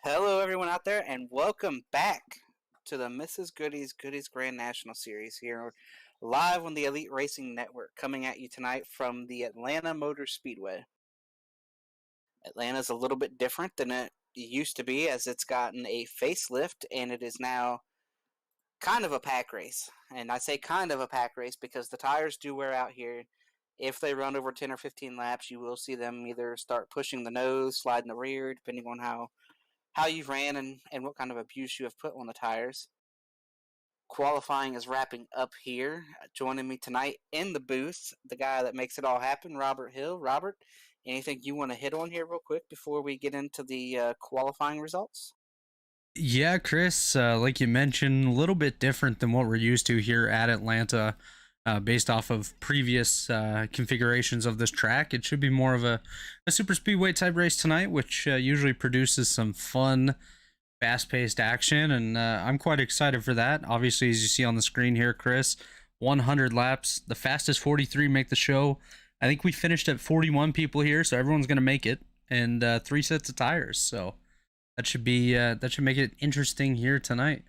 Hello, everyone out there, and welcome back to the Mrs. Goody's Grand National Series here live on the Elite Racing Network, coming at you tonight from the Atlanta Motor Speedway. Atlanta's a little bit different than it used to be, as it's gotten a facelift and it is now kind of a pack race. And I say kind of a pack race because the tires do wear out here. If they run over 10 or 15 laps, you will see them either start pushing the nose, sliding the rear, depending on how you've ran and what kind of abuse you have put on the tires. Qualifying is wrapping up here. Joining me tonight in the booth, the guy that makes it all happen, Robert Hill. Robert, anything you want to hit on here real quick before we get into the qualifying results? Yeah, Chris, like you mentioned, a little bit different than what we're used to here at Atlanta, based off of previous configurations of this track. It should be more of a super speedway type race tonight, which usually produces some fun, fast paced action, and I'm quite excited for that. Obviously, as you see on the screen here, Chris, 100 laps, the fastest 43 make the show. I think we finished at 41 people here, so everyone's going to make it, and 3 sets of tires, so. That should make it interesting here tonight.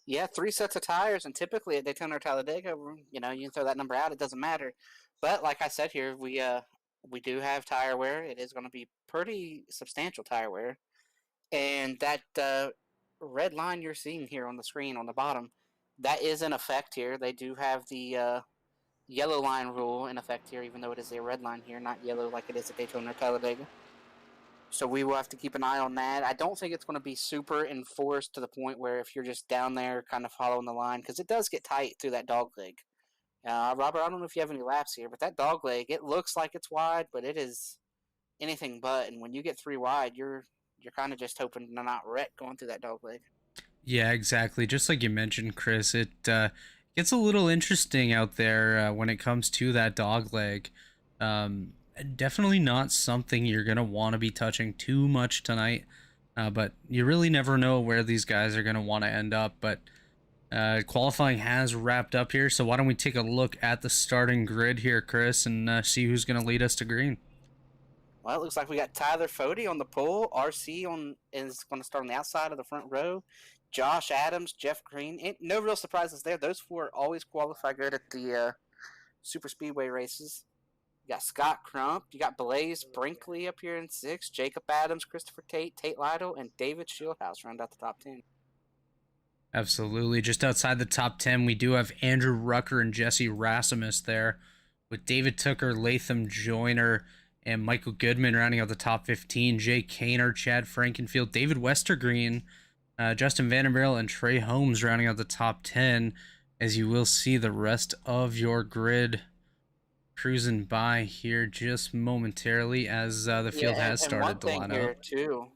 Yeah, 3 sets of tires, and typically at Daytona or Talladega, you can throw that number out; it doesn't matter. But like I said here, we do have tire wear. It is going to be pretty substantial tire wear, and that red line you're seeing here on the screen on the bottom, that is in effect here. They do have the yellow line rule in effect here, even though it is a red line here, not yellow like it is at Daytona or Talladega. So we will have to keep an eye on that. I don't think it's going to be super enforced to the point where if you're just down there kind of following the line, because it does get tight through that dog leg. Robert, I don't know if you have any laps here, but that dog leg, it looks like it's wide, but it is anything but. And when you get three wide, you're kind of just hoping to not wreck going through that dog leg. Yeah, exactly. Just like you mentioned, Chris, it gets a little interesting out there when it comes to that dog leg. Um, Definitely not something you're going to want to be touching too much tonight, but you really never know where these guys are going to want to end up. But qualifying has wrapped up here, so why don't we take a look at the starting grid here, Chris, and see who's going to lead us to green? Well, it looks like we got Tyler Fody on the pole. RC is going to start on the outside of the front row. Josh Adams, Jeff Green. No real surprises there. Those four always qualify good at the super speedway races. You got Scott Crump. You got Blaze Brinkley up here in sixth. Jacob Adams, Christopher Tate, Tate Lytle, and David Shieldhouse round out the top 10. Absolutely. Just outside the top 10, we do have Andrew Rucker and Jesse Rasmus there, with David Tooker, Latham Joyner, and Michael Goodman rounding out the top 15. Jay Kaner, Chad Frankenfield, David Westergreen, Justin Vanderbilt, and Trey Holmes rounding out the top 10. As you will see the rest of your grid cruising by here just momentarily as the Yeah, field has and one started to thing line here up. too,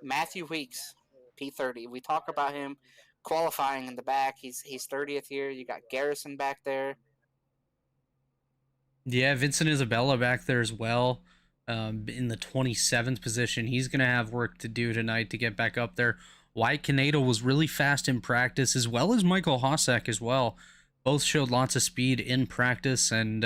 Matthew Weeks, P30. We talk about him qualifying in the back. He's 30th here. You got Garrison back there. Yeah, Vincent Isabella back there as well, in the 27th position. He's going to have work to do tonight to get back up there. Wyatt Canado was really fast in practice, as well as Michael Hossack as well. Both showed lots of speed in practice, and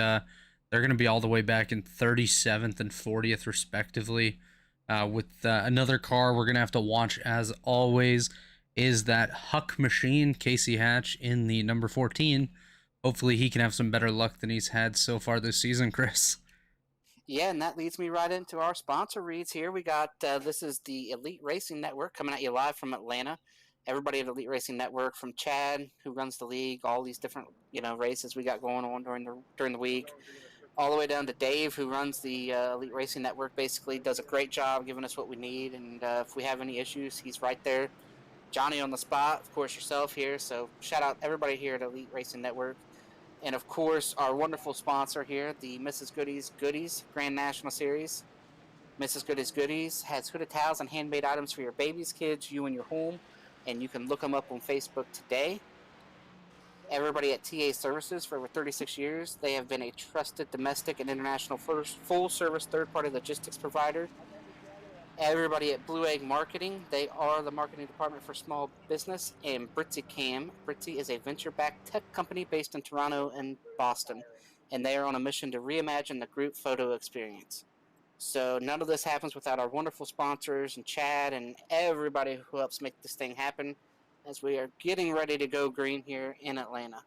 they're going to be all the way back in 37th and 40th, respectively. With another car we're going to have to watch, as always, is that Huck machine, Casey Hatch, in the number 14. Hopefully he can have some better luck than he's had so far this season, Chris. Yeah, and that leads me right into our sponsor reads here. We got this is the Elite Racing Network coming at you live from Atlanta. Everybody at Elite Racing Network, from Chad, who runs the league, all these different races we got going on during the week, all the way down to Dave, who runs the Elite Racing Network. Basically, does a great job giving us what we need, and if we have any issues, he's right there. Johnny on the spot, of course, yourself here. So shout out everybody here at Elite Racing Network. And of course, our wonderful sponsor here, the Mrs. Goodies Grand National Series. Mrs. Goodies has hooded towels and handmade items for your babies, kids, you, and your home. And you can look them up on Facebook today. Everybody at TA Services for over 36 years. They have been a trusted domestic and international full-service third-party logistics provider. Everybody at Blue Egg Marketing, they are the marketing department for small business. And Brixi Cam, Brixi is a venture-backed tech company based in Toronto and Boston, and they are on a mission to reimagine the group photo experience. So none of this happens without our wonderful sponsors and Chad and everybody who helps make this thing happen as we are getting ready to go green here in Atlanta.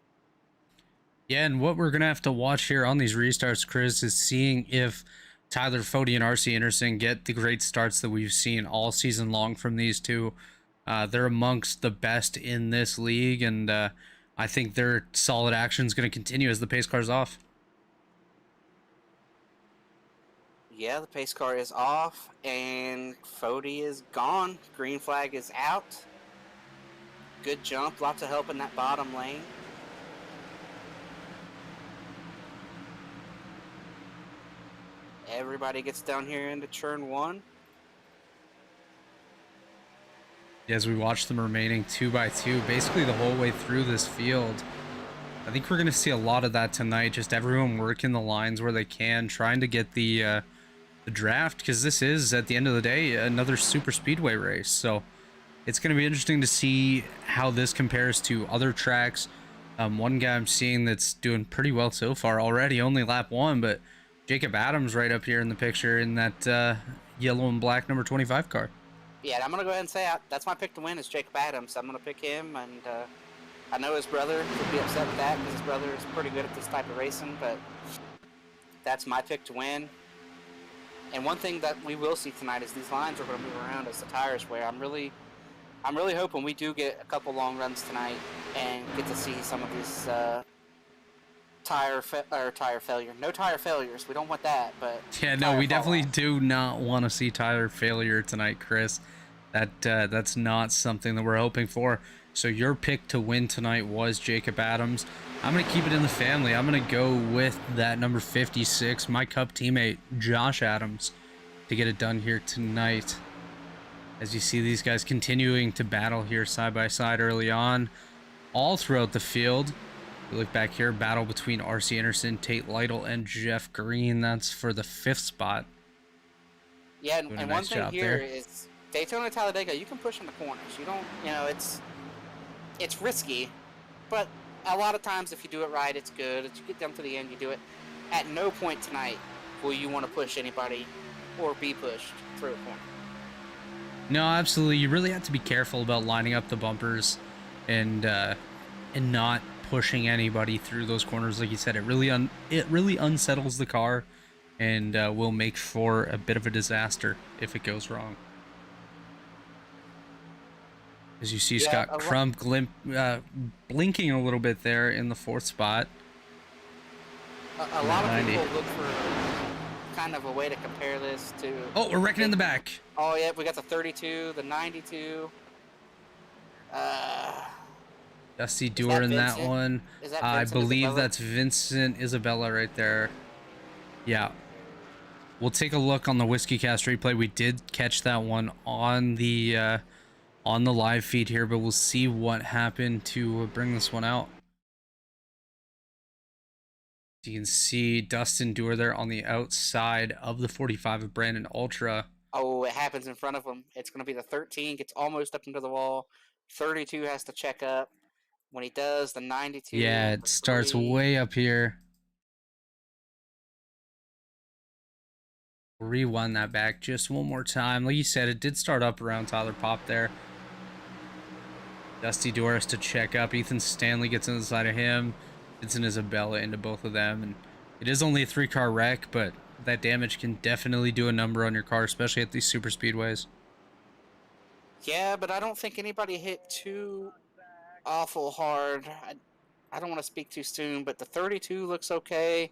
Yeah, and what we're going to have to watch here on these restarts, Chris, is seeing if Tyler Fody and RC Anderson get the great starts that we've seen all season long from these two. They're amongst the best in this league, and I think their solid action is going to continue as the pace car's off. Yeah, the pace car is off and Fody is gone. Green flag is out. Good jump, lots of help in that bottom lane. Everybody gets down here into turn 1. As we watch them remaining 2x2 basically the whole way through this field. I think we're going to see a lot of that tonight, just everyone working the lines where they can, trying to get the draft, because this is, at the end of the day, another super speedway race. So it's going to be interesting to see how this compares to other tracks. One guy I'm seeing that's doing pretty well so far already, only lap 1, but Jacob Adams right up here in the picture in that yellow and black number 25 car. Yeah, I'm going to go ahead and say that's my pick to win is Jacob Adams. I'm going to pick him, and I know his brother would be upset with that because his brother is pretty good at this type of racing, but that's my pick to win. And one thing that we will see tonight is these lines are going to move around as the tires wear. I'm really hoping we do get a couple long runs tonight and get to see some of these tire failure. No tire failures. We don't want that, but yeah, no, we definitely do not want to see tire failure tonight, Chris. That's not something that we're hoping for. So your pick to win tonight was Jacob Adams. I'm going to keep it in the family. I'm going to go with that number 56, my Cup teammate, Josh Adams, to get it done here tonight. As you see these guys continuing to battle here side by side early on, all throughout the field. We look back here, battle between RC Anderson, Tate Lytle, and Jeff Green. That's for the 5th spot. Yeah, and one thing here is Daytona Talladega, you can push in the corners. You don't, it's risky, but a lot of times if you do it right, it's good. If you get down to the end, you do it. At no point tonight will you want to push anybody or be pushed through a corner. No, absolutely. You really have to be careful about lining up the bumpers and not pushing anybody through those corners. Like you said, it really unsettles the car and will make for a bit of a disaster if it goes wrong. As you see, Scott Crump blinking a little bit there in the 4th spot. A lot of people look for kind of a way to compare this to... Oh, we're wrecking in the back. Oh, yeah, we got the 32, the 92. Dusty Dewar in that one. I believe that's Vincent Isabella right there. Yeah. We'll take a look on the Whiskey Cast replay. We did catch that one on the live feed here, but we'll see what happened to bring this one out. You can see Dustin Dewar there on the outside of the 45 of Brandon Ultra. Oh, it happens in front of him. It's going to be the 13, gets almost up into the wall. 32 has to check up. When he does, the 92. Yeah, it starts way up here. Rewind that back just one more time. Like you said, it did start up around Tyler Pop there. Dusty Doris to check up. Ethan Stanley gets inside of him. Vincent Isabella into both of them. And it is only a 3-car wreck, but that damage can definitely do a number on your car, especially at these super speedways. Yeah, but I don't think anybody hit too awful hard. I don't want to speak too soon, but the 32 looks okay.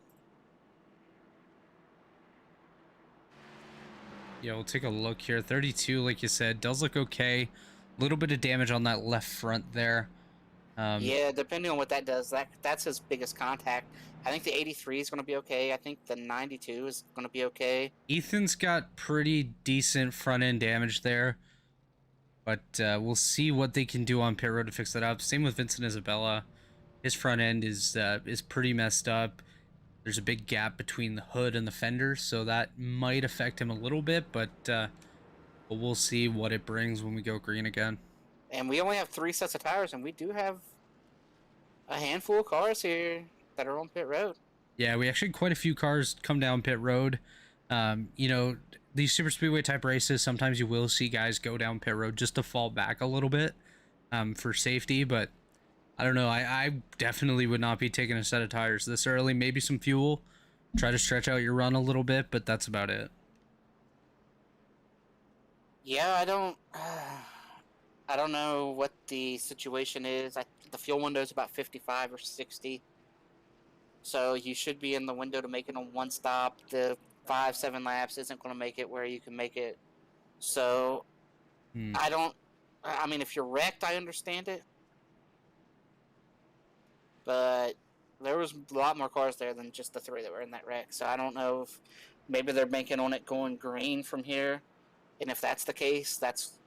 Yeah, we'll take a look here. 32, like you said, does look okay. A little bit of damage on that left front there. Yeah, depending on what that does, that's his biggest contact. I think the 83 is going to be okay. I think the 92 is going to be okay. Ethan's got pretty decent front-end damage there. But we'll see what they can do on pit road to fix that up. Same with Vincent Isabella. His front end is pretty messed up. There's a big gap between the hood and the fenders, so that might affect him a little bit, but we'll see what it brings when we go green again. And we only have 3 sets of tires, and we do have a handful of cars here that are on pit road. Yeah, we actually quite a few cars come down pit road. You know, these super speedway type races, sometimes you will see guys go down pit road just to fall back a little bit for safety, but I don't know. I definitely would not be taking a set of tires this early. Maybe some fuel, try to stretch out your run a little bit, but that's about it. Yeah, I don't. I don't know what the situation is. The fuel window is about 55 or 60, so you should be in the window to make it on one stop. The 5-7 laps isn't going to make it where you can make it. So I don't. I mean, if you're wrecked, I understand it, but there was a lot more cars there than just the 3 that were in that wreck. So I don't know if maybe they're banking on it going green from here, and if that's the case, that's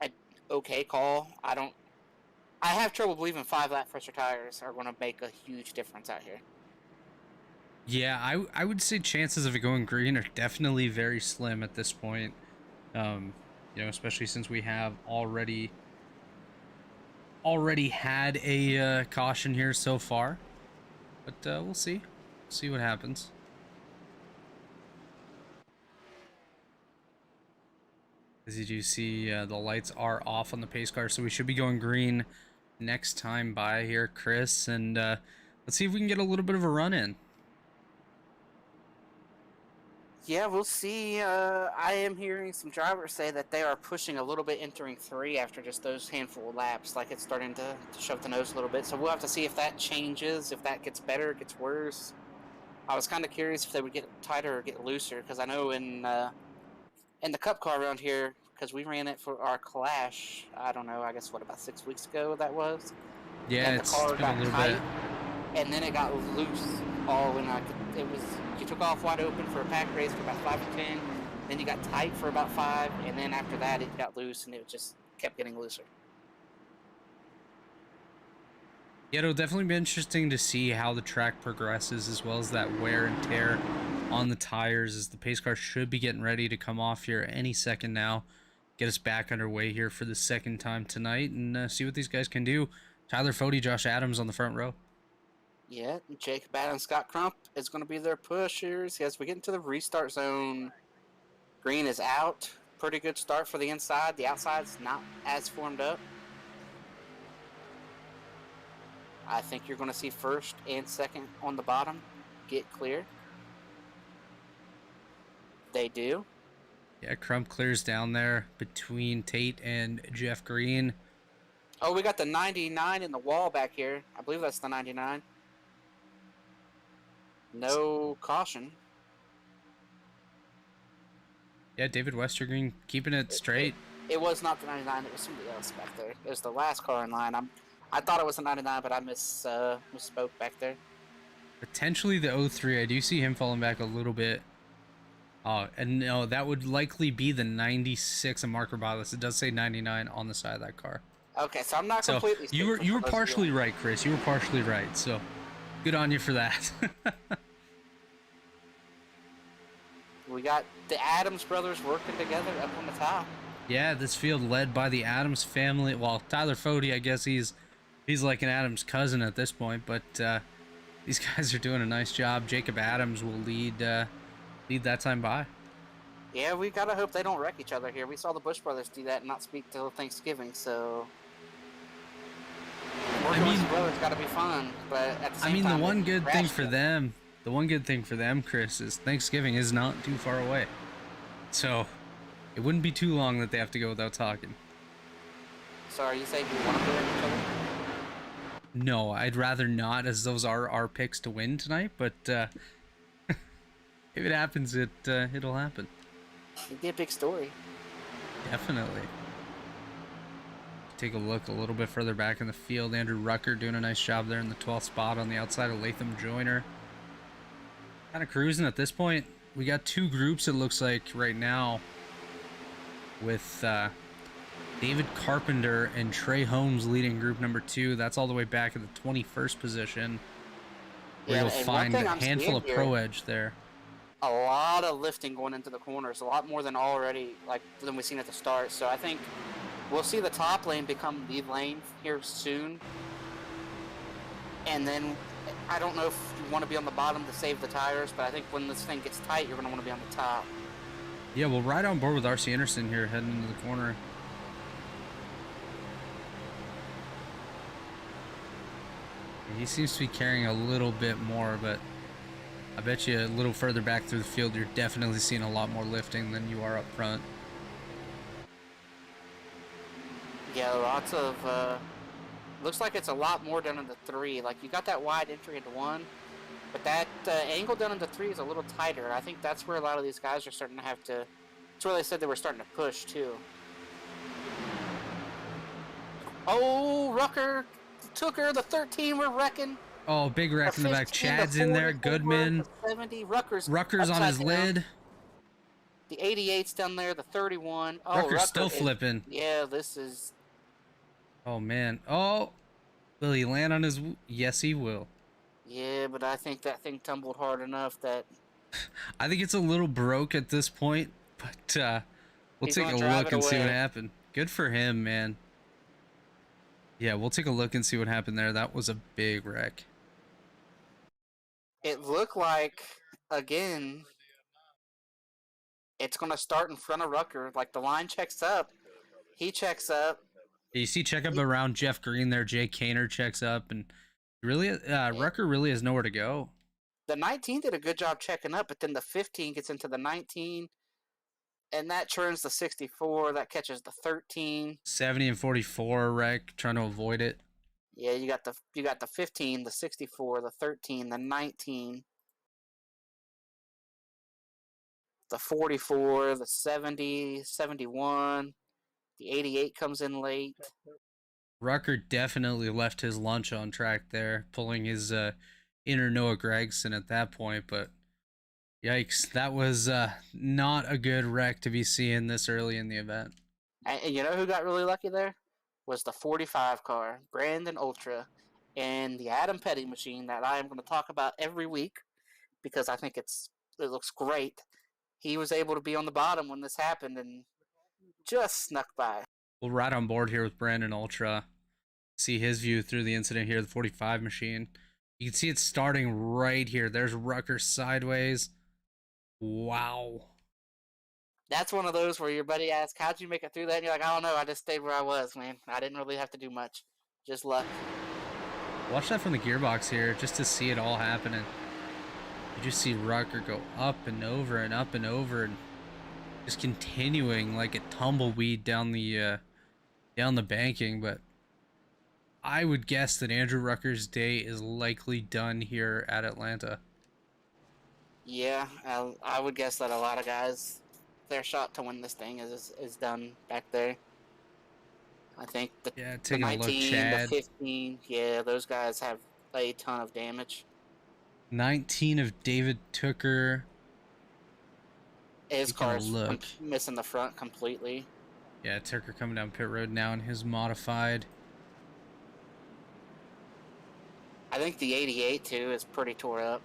an okay call. I have trouble believing 5-lap pressure tires are going to make a huge difference out here. Yeah, I would say chances of it going green are definitely very slim at this point. You know, especially since we have already had a caution here so far. But we'll see what happens. As you do see, the lights are off on the pace car, so we should be going green next time by here, Chris. And let's see if we can get a little bit of a run in. Yeah, we'll see. I am hearing some drivers say that they are pushing a little bit entering 3 after just those handful of laps. Like it's starting to shove the nose a little bit. So we'll have to see if that changes, if that gets better, gets worse. I was kind of curious if they would get tighter or get looser, because I know in the Cup car around here, because we ran it for our Clash. I don't know. I guess about 6 weeks ago that was. Yeah, and the it's car been a got little tight, bit. and then it got loose. All when you took off wide open for a pack race for about 5 or 10, then you got tight for about 5, and then after that it got loose, and it just kept getting looser. Yeah, it'll definitely be interesting to see how the track progresses, as well as that wear and tear on the tires, as the pace car should be getting ready to come off here any second now. Get us back underway here for the second time tonight, and see what these guys can do. Tyler Fody, Josh Adams on the front row. Yeah, Jacob Adams, Scott Crump is going to be their pushers as we get into the restart zone. Green is out. Pretty good start for the inside. The outside's not as formed up. I think you're going to see first and second on the bottom get clear. They do. Yeah, Crump clears down there between Tate and Jeff Green. Oh, we got the 99 in the wall back here. I believe that's the 99. No caution. Yeah, David Westergreen keeping it straight. It was not the 99. It was somebody else back there. It was the last car in line. I thought it was the 99, but I misspoke back there. Potentially the 03. I do see him falling back a little bit. Oh, and no, that would likely be the 96 of Mark Robalis. It does say 99 on the side of that car. Okay, so I'm not completely. So you were partially right, Chris. You were partially right. So good on you for that. We got the Adams brothers working together up on the top. Yeah, this field led by the Adams family. Well, Tyler Fody, I guess he's like an Adams cousin at this point, but these guys are doing a nice job. Jacob Adams will lead that time by. Yeah, we gotta hope they don't wreck each other here. We saw the Bush brothers do that and not speak till Thanksgiving, so working with the brothers gotta be fun. But at the same time, the one good thing for them, Chris, is Thanksgiving is not too far away, so it wouldn't be too long that they have to go without talking. So are you saying you want to wreck each other? No, I'd rather not, as those are our picks to win tonight. But if it happens, it'll happen. It'd be a big story. Definitely. Take a look a little bit further back in the field. Andrew Rucker doing a nice job there in the 12th spot on the outside of Latham Joyner. Kind of cruising at this point. We got 2 groups, it looks like, right now, with David Carpenter and Trey Holmes leading group number 2. That's all the way back at the 21st position, where you'll find a handful of Pro Edge there. A lot of lifting going into the corners, a lot more than than we've seen at the start. So I think we'll see the top lane become the lane here soon. And then I don't know if you want to be on the bottom to save the tires, but I think when this thing gets tight, you're going to want to be on the top. Yeah, well, right on board with RC Anderson here, heading into the corner. He seems to be carrying a little bit more, but I bet you a little further back through the field, you're definitely seeing a lot more lifting than you are up front. Yeah, lots of, looks like it's a lot more down into 3. Like, you got that wide entry into 1, but that angle down into 3 is a little tighter. I think that's where a lot of these guys are starting to have to, that's where they said they were starting to push, too. Oh, Rucker took her, the 13, we're wrecking. Oh, big wreck in the back. Chad's in there. Goodman. The 70, Rucker's on his down. lid. The 88's down there, the 31. Oh, Rucker's still flipping. Yeah, this is... Oh, man. Oh, will he land on his... Yes, he will. Yeah, but I think that thing tumbled hard enough that... I think it's a little broke at this point, but we'll take a look and see what happened. Good for him, man. Yeah, we'll take a look and see what happened there. That was a big wreck. It looked like, again, it's going to start in front of Rucker. Like, the line checks up. He checks up. You see check up around Jeff Green there. Jake Kaner checks up. And really, Rucker really has nowhere to go. The 19 did a good job checking up, but then the 15 gets into the 19. And that turns the 64. That catches the 13. 70 and 44 wreck, trying to avoid it. Yeah, you got the 15, the 64, the 13, the 19, the 44, the 70, 71, the 88 comes in late. Rucker definitely left his lunch on track there, pulling his inner Noah Gregson at that point, but yikes, that was not a good wreck to be seeing this early in the event. And you know who got really lucky there? Was the 45 car, Brandon Ultra, and the Adam Petty machine that I am going to talk about every week because I think it looks great. He was able to be on the bottom when this happened and just snuck by. We'll ride on board here with Brandon Ultra. See his view through the incident here, the 45 machine. You can see it starting right here. There's Rucker sideways. Wow. That's one of those where your buddy asks, how'd you make it through that? And you're like, I don't know. I just stayed where I was, man. I didn't really have to do much. Just luck. Watch that from the gearbox here just to see it all happening. You just see Rucker go up and over and up and over and just continuing like a tumbleweed down the banking. But I would guess that Andrew Rucker's day is likely done here at Atlanta. Yeah, I would guess that a lot of guys, their shot to win this thing is done back there. I think the 19, the 15, yeah, those guys have a ton of damage. 19 of David Tooker. His car's missing the front completely. Yeah, Tooker coming down pit road now in his modified. I think the 88 too is pretty tore up.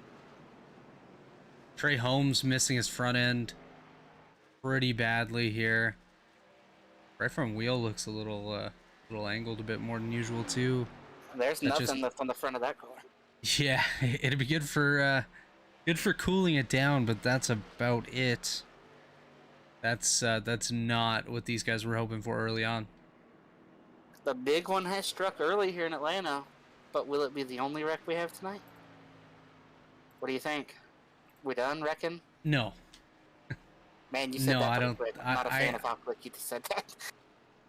Trey Holmes missing his front end pretty badly here. Right front wheel looks a little angled a bit more than usual too. There's nothing left on the front of that car. Yeah, it'd be good for cooling it down, but that's about it. That's not what these guys were hoping for early on. The big one has struck early here in Atlanta, but will it be the only wreck we have tonight? What do you think? We done wrecking? No. Man, you said no, that I don't. quick. I'm not a fan of how quick you just said that.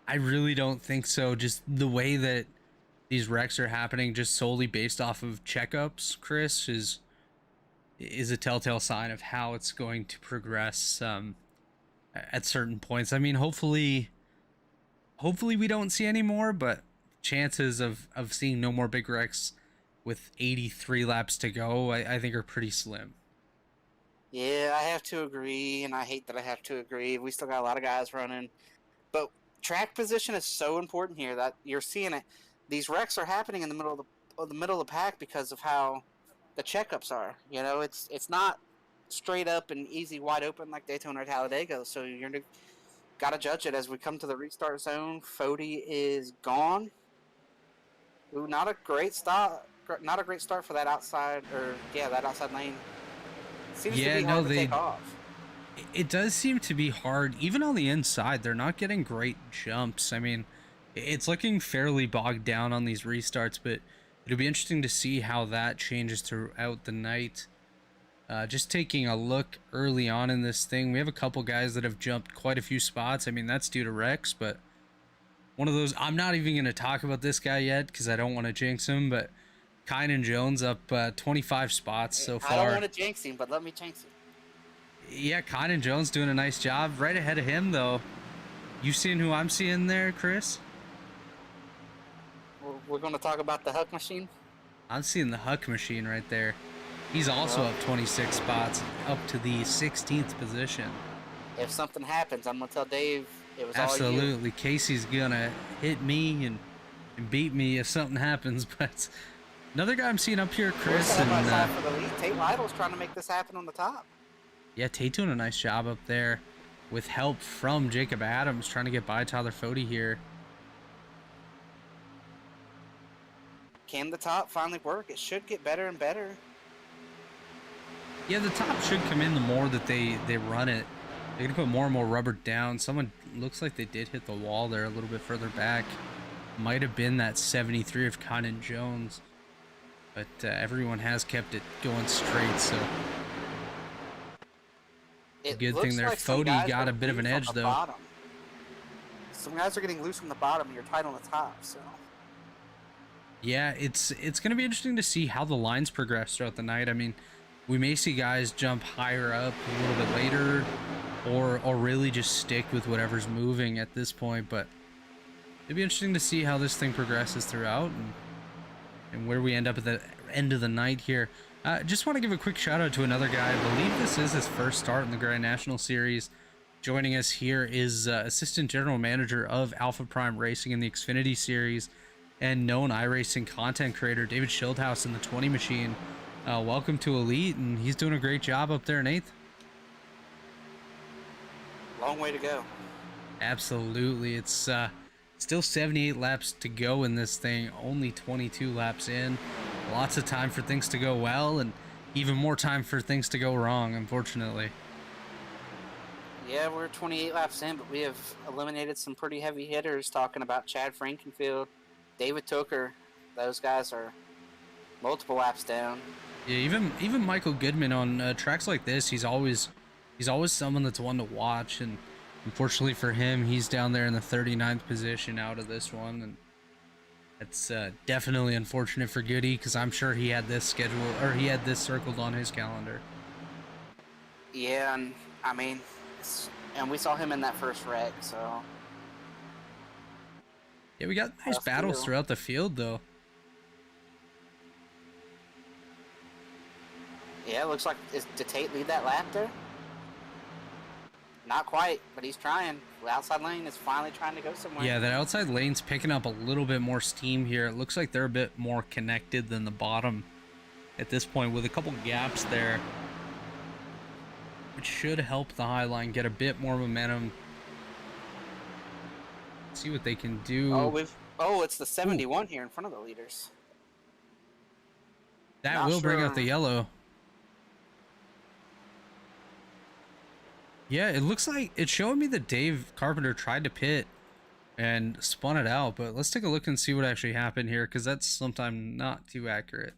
I really don't think so. Just the way that these wrecks are happening, just solely based off of checkups, Chris, is a telltale sign of how it's going to progress at certain points. I mean, hopefully we don't see any more, but chances of seeing no more big wrecks with 83 laps to go, I think are pretty slim. Yeah, I have to agree, and I hate that I have to agree. We still got a lot of guys running, but track position is so important here that you're seeing it. These wrecks are happening in the middle of the pack because of how the checkups are. You know, it's not straight up and easy wide open like Daytona or Talladega. So you're got to judge it as we come to the restart zone. Fody is gone. Ooh, not a great stop. not a great start for that outside, or yeah, that outside lane. Seems to Yeah, be no, hard to take off. it does seem to be hard. Even on the inside, they're not getting great jumps. I mean, it's looking fairly bogged down on these restarts, but it'll be interesting to see how that changes throughout the night. Just taking a look early on in this thing, we have a couple guys that have jumped quite a few spots. I mean, that's due to Rex, but one of those, I'm not even going to talk about this guy yet because I don't want to jinx him, but Klein and Jones up 25 spots so I don't far. want to jinx him, but let me jinx him. Yeah, Klein and Jones doing a nice job. Right ahead of him, though. You seeing who I'm seeing there, Chris? We're going to talk about the Huck machine? I'm seeing the Huck machine right there. He's also up 26 spots, up to the 16th position. If something happens, I'm going to tell Dave it was Absolutely. all you. Casey's going to hit me and beat me if something happens. But another guy I'm seeing up here, Chris. For the lead. Tate Lytle's trying to make this happen on the top. Yeah, Tate doing a nice job up there with help from Jacob Adams, trying to get by Tyler Fody here. Can the top finally work? It should get better and better. Yeah, the top should come in the more that they run it. They're going to put more and more rubber down. Someone looks like they did hit the wall there a little bit further back. Might have been that 73 of Conan Jones. But everyone has kept it going straight, so... Good thing there. Like Fody got a bit of an edge, though. Bottom. Some guys are getting loose from the bottom, and you're tight on the top, so... Yeah, it's going to be interesting to see how the lines progress throughout the night. I mean... We may see guys jump higher up a little bit later, or really just stick with whatever's moving at this point. But it'd be interesting to see how this thing progresses throughout and where we end up at the end of the night here. Just want to give a quick shout out to another guy. I believe this is his first start in the Grand National Series. Joining us here is Assistant General Manager of Alpha Prime Racing in the Xfinity Series and known iRacing content creator David Schildhouse in the 20 machine. Welcome to Elite, and he's doing a great job up there in 8th. Long way to go. Absolutely. It's still 78 laps to go in this thing, only 22 laps in. Lots of time for things to go well, and even more time for things to go wrong, unfortunately. Yeah, we're 28 laps in, but we have eliminated some pretty heavy hitters, talking about Chad Frankenfield, David Tooker. Those guys are multiple laps down. Yeah, even Michael Goodman on tracks like this, he's always someone that's one to watch, and unfortunately for him, he's down there in the 39th position out of this one, and it's definitely unfortunate for Goody because I'm sure he had this scheduled, or he had this circled on his calendar. Yeah, and I mean, and we saw him in that first wreck, so yeah, we got nice battles throughout the field though. Yeah, it looks like, did Tate lead that lap there? Not quite, but he's trying. The outside lane is finally trying to go somewhere. Yeah, that outside lane's picking up a little bit more steam here. It looks like they're a bit more connected than the bottom at this point, with a couple gaps there, which should help the high line get a bit more momentum. See what they can do. Oh, it's the 71 here in front of the leaders. That will bring out the yellow. Yeah, it looks like it's showing me that Dave Carpenter tried to pit and spun it out, but let's take a look and see what actually happened here, because that's sometimes not too accurate.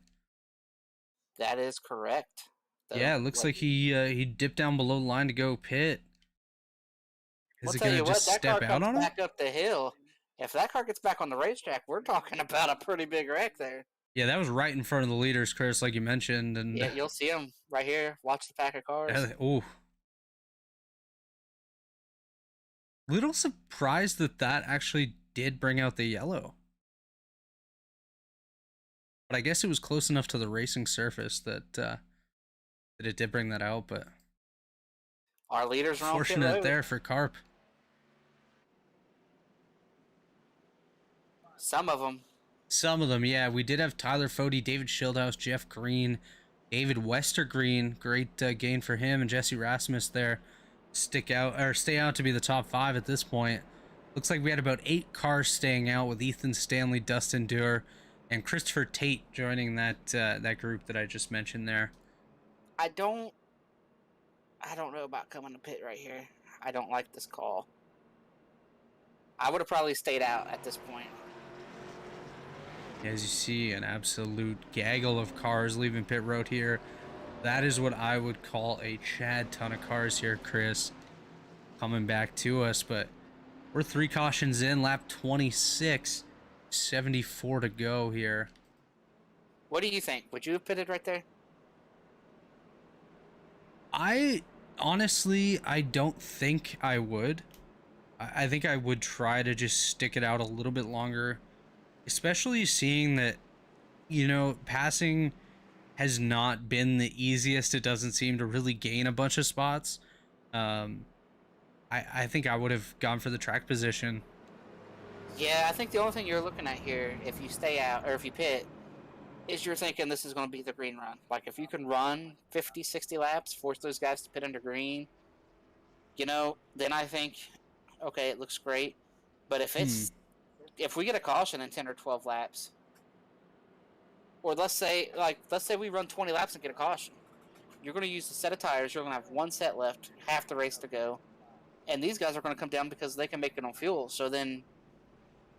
That is correct. Yeah, it looks like he dipped down below the line to go pit. Is it going to just step out on him? Back up the hill. If that car gets back on the racetrack, we're talking about a pretty big wreck there. Yeah, that was right in front of the leaders, Chris, like you mentioned. And yeah, you'll see them right here. Watch the pack of cars. Oh. Little surprised that actually did bring out the yellow. But I guess it was close enough to the racing surface that it did bring that out, but our leaders are fortunate there for Carp. Some of them, yeah. We did have Tyler Fody, David Schildhouse, Jeff Green, David Westergreen. Great gain for him, and Jesse Rasmus there. Stay out to be the top 5 at this point. Looks like we had about 8 cars staying out, with Ethan Stanley, Dustin Dewar, and Christopher Tate joining that group that I just mentioned there. I don't know about coming to pit right here. I don't like this call. I would have probably stayed out at this point. As you see, an absolute gaggle of cars leaving pit road here. That is what I would call a Chad ton of cars here, Chris, coming back to us. But we're 3 cautions in, lap 26, 74 to go here. What do you think? Would you have pitted right there? I don't think I would. I think I would try to just stick it out a little bit longer, especially seeing that, you know, passing has not been the easiest. It doesn't seem to really gain a bunch of spots. I think I would have gone for the track position. Yeah, I think the only thing you're looking at here, if you stay out or if you pit, is you're thinking this is going to be the green run. Like, if you can run 50, 60 laps, force those guys to pit under green, you know, then I think, okay, it looks great. But if if we get a caution in 10 or 12 laps, or let's say we run 20 laps and get a caution, you're going to use the set of tires. You're going to have one set left, half the race to go, and these guys are going to come down because they can make it on fuel. So then,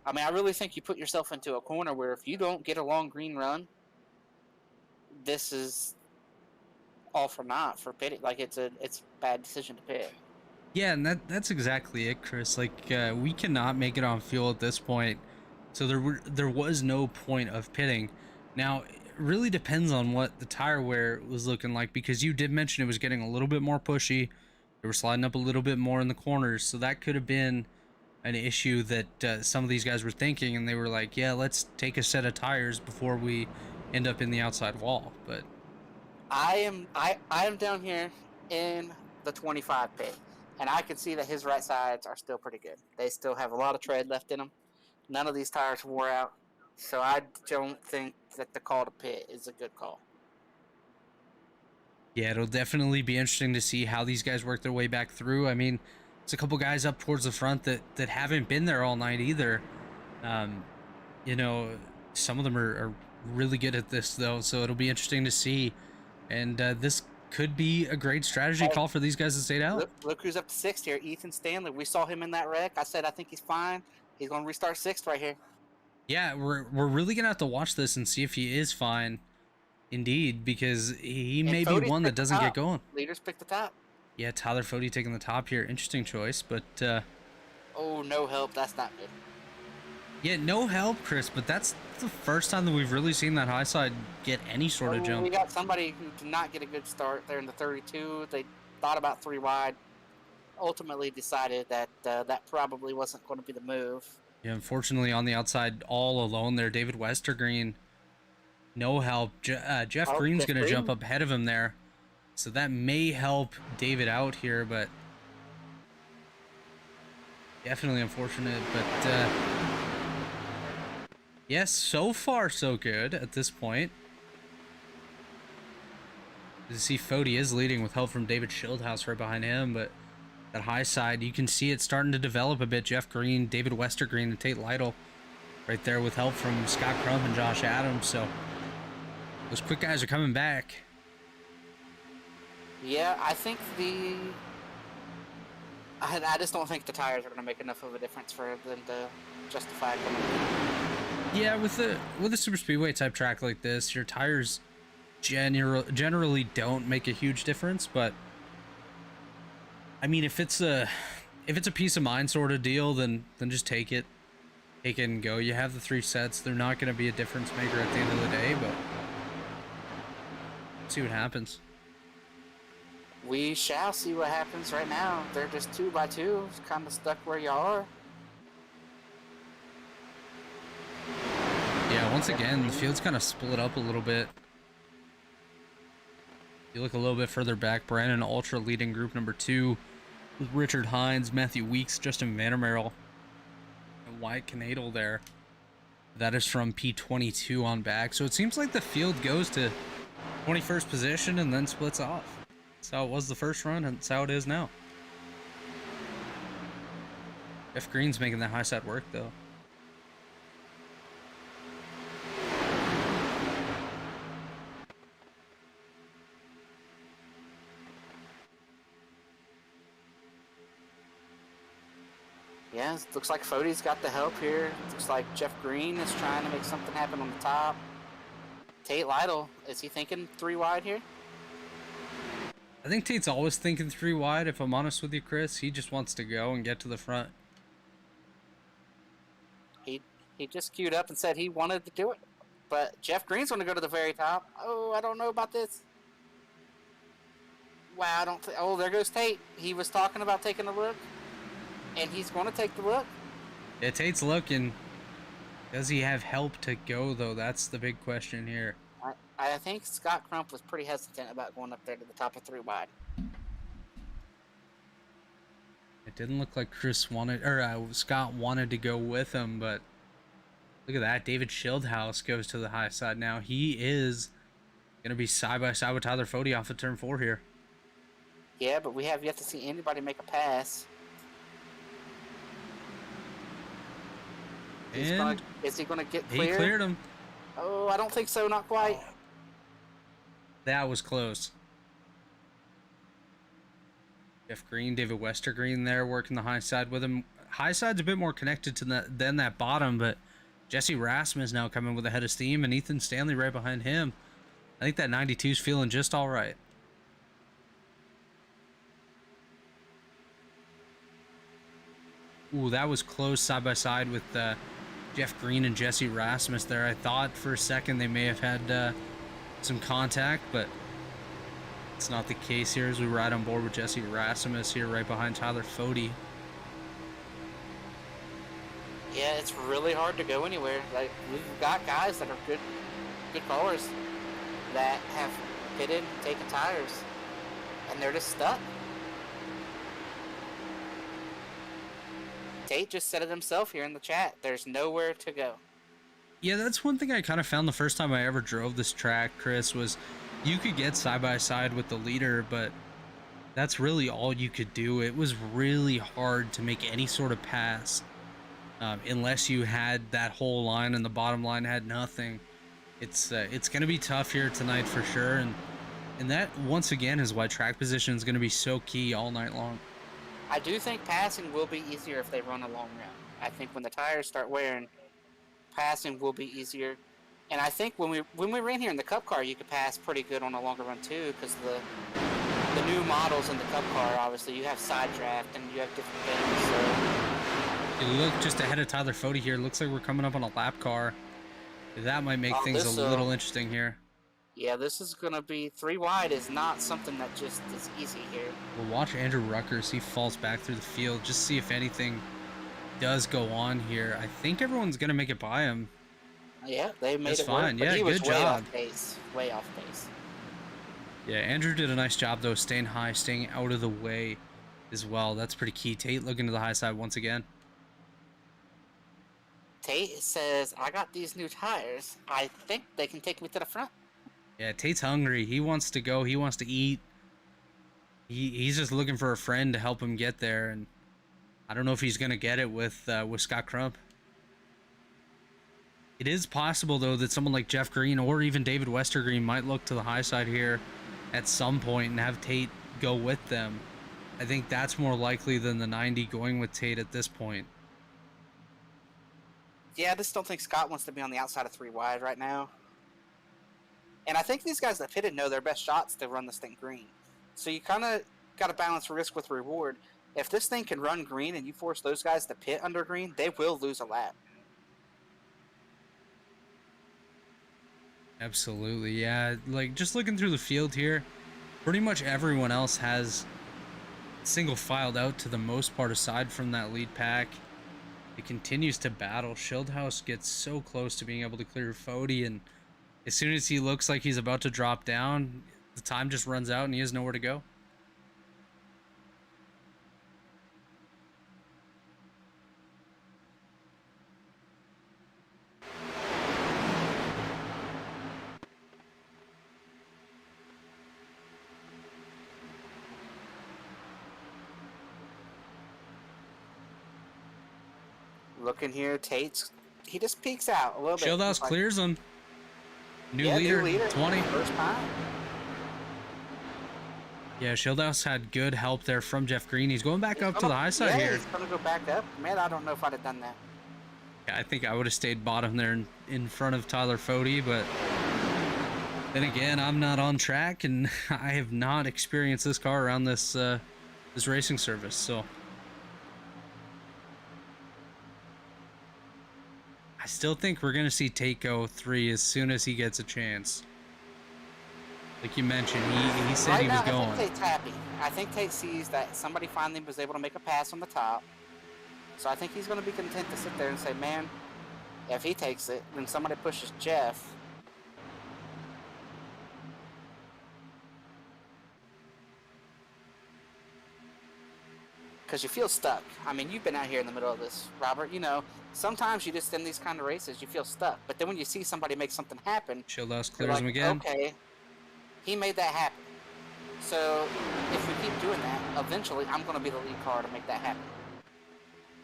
I mean, I really think you put yourself into a corner where if you don't get a long green run, this is all for naught for pitting. Like, it's a bad decision to pit. Yeah, and that's exactly it, Chris. Like, we cannot make it on fuel at this point, so there was no point of pitting. Now, it really depends on what the tire wear was looking like, because you did mention it was getting a little bit more pushy. They were sliding up a little bit more in the corners, so that could have been an issue that some of these guys were thinking, and they were like, yeah, let's take a set of tires before we end up in the outside wall. But I am down here in the 25 pit, and I can see that his right sides are still pretty good. They still have a lot of tread left in them. None of these tires wore out, so I don't think that the call to pit is a good call. yeah, it'll definitely be interesting to see how these guys work their way back through. I mean, it's a couple guys up towards the front that haven't been there all night either. You know, some of them are really good at this, though, so it'll be interesting to see. And this could be a great strategy call for these guys to stay out. Look who's up to 6th here, Ethan Stanley. We saw him in that wreck. I said I think he's fine. He's going to restart 6th right here. Yeah, we're really going to have to watch this and see if he is fine, indeed, because he may be one that doesn't get going. Leaders pick the top. Yeah, Tyler Fody taking the top here. Interesting choice, but... oh, no help. That's not good. Yeah, no help, Chris, but that's the first time that we've really seen that high side get any sort of jump. We got somebody who did not get a good start there in the 32. They thought about 3 wide. Ultimately decided that that probably wasn't going to be the move. Yeah, unfortunately on the outside all alone there, David Westergreen. No help. Jeff Green's going to jump up ahead of him there. So that may help David out here, but definitely unfortunate. But yes, so far so good at this point. You see Fody is leading with help from David Schildhouse right behind him, but that high side, you can see it starting to develop a bit. Jeff Green, David Westergreen, and Tate Lytle right there with help from Scott Crump and Josh Adams. So those quick guys are coming back. Yeah, I think I just don't think the tires are going to make enough of a difference for them to justify coming in. Yeah, with a super speedway type track like this, your tires generally don't make a huge difference. But I mean, if it's a peace of mind sort of deal, then just take it and go. You have the 3 sets. They're not going to be a difference maker at the end of the day, but see what happens. We shall see what happens right now. They're just 2 by 2, kind of stuck where you are. Yeah, once again, the field's kind of split up a little bit. You look a little bit further back, Brandon Ultra leading group number 2 with Richard Hines, Matthew Weeks, Justin Vandermeerl, and Wyatt Canadle there. That is from P22 on back. So it seems like the field goes to 21st position and then splits off. That's how it was the first run, and that's how it is now. Jeff Green's making that high side work, though. Yeah, it looks like Fody's got the help here. Looks like Jeff Green is trying to make something happen on the top. Tate Lytle, is he thinking 3 wide here? I think Tate's always thinking 3 wide, if I'm honest with you, Chris. He just wants to go and get to the front. He just queued up and said he wanted to do it. But Jeff Green's going to go to the very top. Oh, I don't know about this. Wow, I don't think... Oh, there goes Tate. He was talking about taking a look. And he's going to take the look. Yeah, Tate's looking. Does he have help to go, though? That's the big question here. I think Scott Crump was pretty hesitant about going up there to the top of 3 wide. It didn't look like Scott wanted to go with him, but look at that. David Schildhouse goes to the high side now. He is going to be side by side with Tyler Fody off of turn 4 here. Yeah, but we have yet to see anybody make a pass. Is he going to get clear? He cleared him. Oh, I don't think so. Not quite. That was close. Jeff Green, David Westergreen there working the high side with him. High side's a bit more connected to than that bottom, but Jesse Rasmus now coming with a head of steam, and Ethan Stanley right behind him. I think that 92's feeling just all right. Ooh, that was close side by side with Jeff Green and Jesse Rasmus there. I thought for a second they may have had some contact, but it's not the case here as we ride on board with Jesse Rasmus here right behind Tyler Fody. Yeah, it's really hard to go anywhere. Like, we've got guys that are good callers that have pitted, taken tires, and they're just stuck. Tate just said it himself here in the chat. There's nowhere to go. Yeah, that's one thing I kind of found the first time I ever drove this track, Chris, was you could get side by side with the leader, but that's really all you could do. It was really hard to make any sort of pass unless you had that whole line and the bottom line had nothing. It's going to be tough here tonight for sure, and that once again is why track position is going to be so key all night long. I do think passing will be easier if they run a long route. I think when the tires start wearing, passing will be easier. And I think when we ran here in the Cup car, you could pass pretty good on a longer run too, because the new models in the Cup car, obviously, you have side draft and you have different things. So you look just ahead of Tyler Fody here. Looks like we're coming up on a lap car. That might make things a little interesting here. Yeah, this is going to be 3 wide is not something that just is easy here. We'll watch Andrew Ruckers. He falls back through the field. Just see if anything does go on here. I think everyone's going to make it by him. Yeah, they made it fine. Work, yeah, he was good way job. Off pace. Way off pace. Yeah, Andrew did a nice job, though, staying high, staying out of the way as well. That's pretty key. Tate looking to the high side once again. Tate says, I got these new tires. I think they can take me to the front. Yeah, Tate's hungry. He wants to go. He wants to eat. He's just looking for a friend to help him get there, and I don't know if he's going to get it with Scott Crump. It is possible, though, that someone like Jeff Green or even David Westergreen might look to the high side here at some point and have Tate go with them. I think that's more likely than the 90 going with Tate at this point. Yeah, I just don't think Scott wants to be on the outside of 3 wide right now. And I think these guys that pitted know their best shots to run this thing green. So you kind of got to balance risk with reward. If this thing can run green and you force those guys to pit under green, they will lose a lap. Absolutely, yeah. Like, just looking through the field here, pretty much everyone else has single filed out to the most part aside from that lead pack. It continues to battle. Schildhouse gets so close to being able to clear Fody, and as soon as he looks like he's about to drop down, the time just runs out and he has nowhere to go. Looking here, he just peeks out a little bit. Schildhouse clears him. New leader, 20. First time. Yeah, Shieldhouse had good help there from Jeff Green. He's going back up to the high side here. He's gonna go back up. Man, I don't know if I'd have done that. Yeah, I think I would have stayed bottom there in front of Tyler Fode, but then again, I'm not on track, and I have not experienced this car around this this racing service, so I still think we're gonna see Tate go 3 as soon as he gets a chance. Like you mentioned, he said he was going. I think Tate's happy. I think Tate sees that somebody finally was able to make a pass on the top. So I think he's going to be content to sit there and say, man, if he takes it, then somebody pushes Jeff. Because you feel stuck. I mean, you've been out here in the middle of this, Robert. You know, sometimes you just in these kind of races, you feel stuck. But then when you see somebody make something happen, Shieldhouse clears him again. Okay, he made that happen. So if we keep doing that, eventually I'm going to be the lead car to make that happen.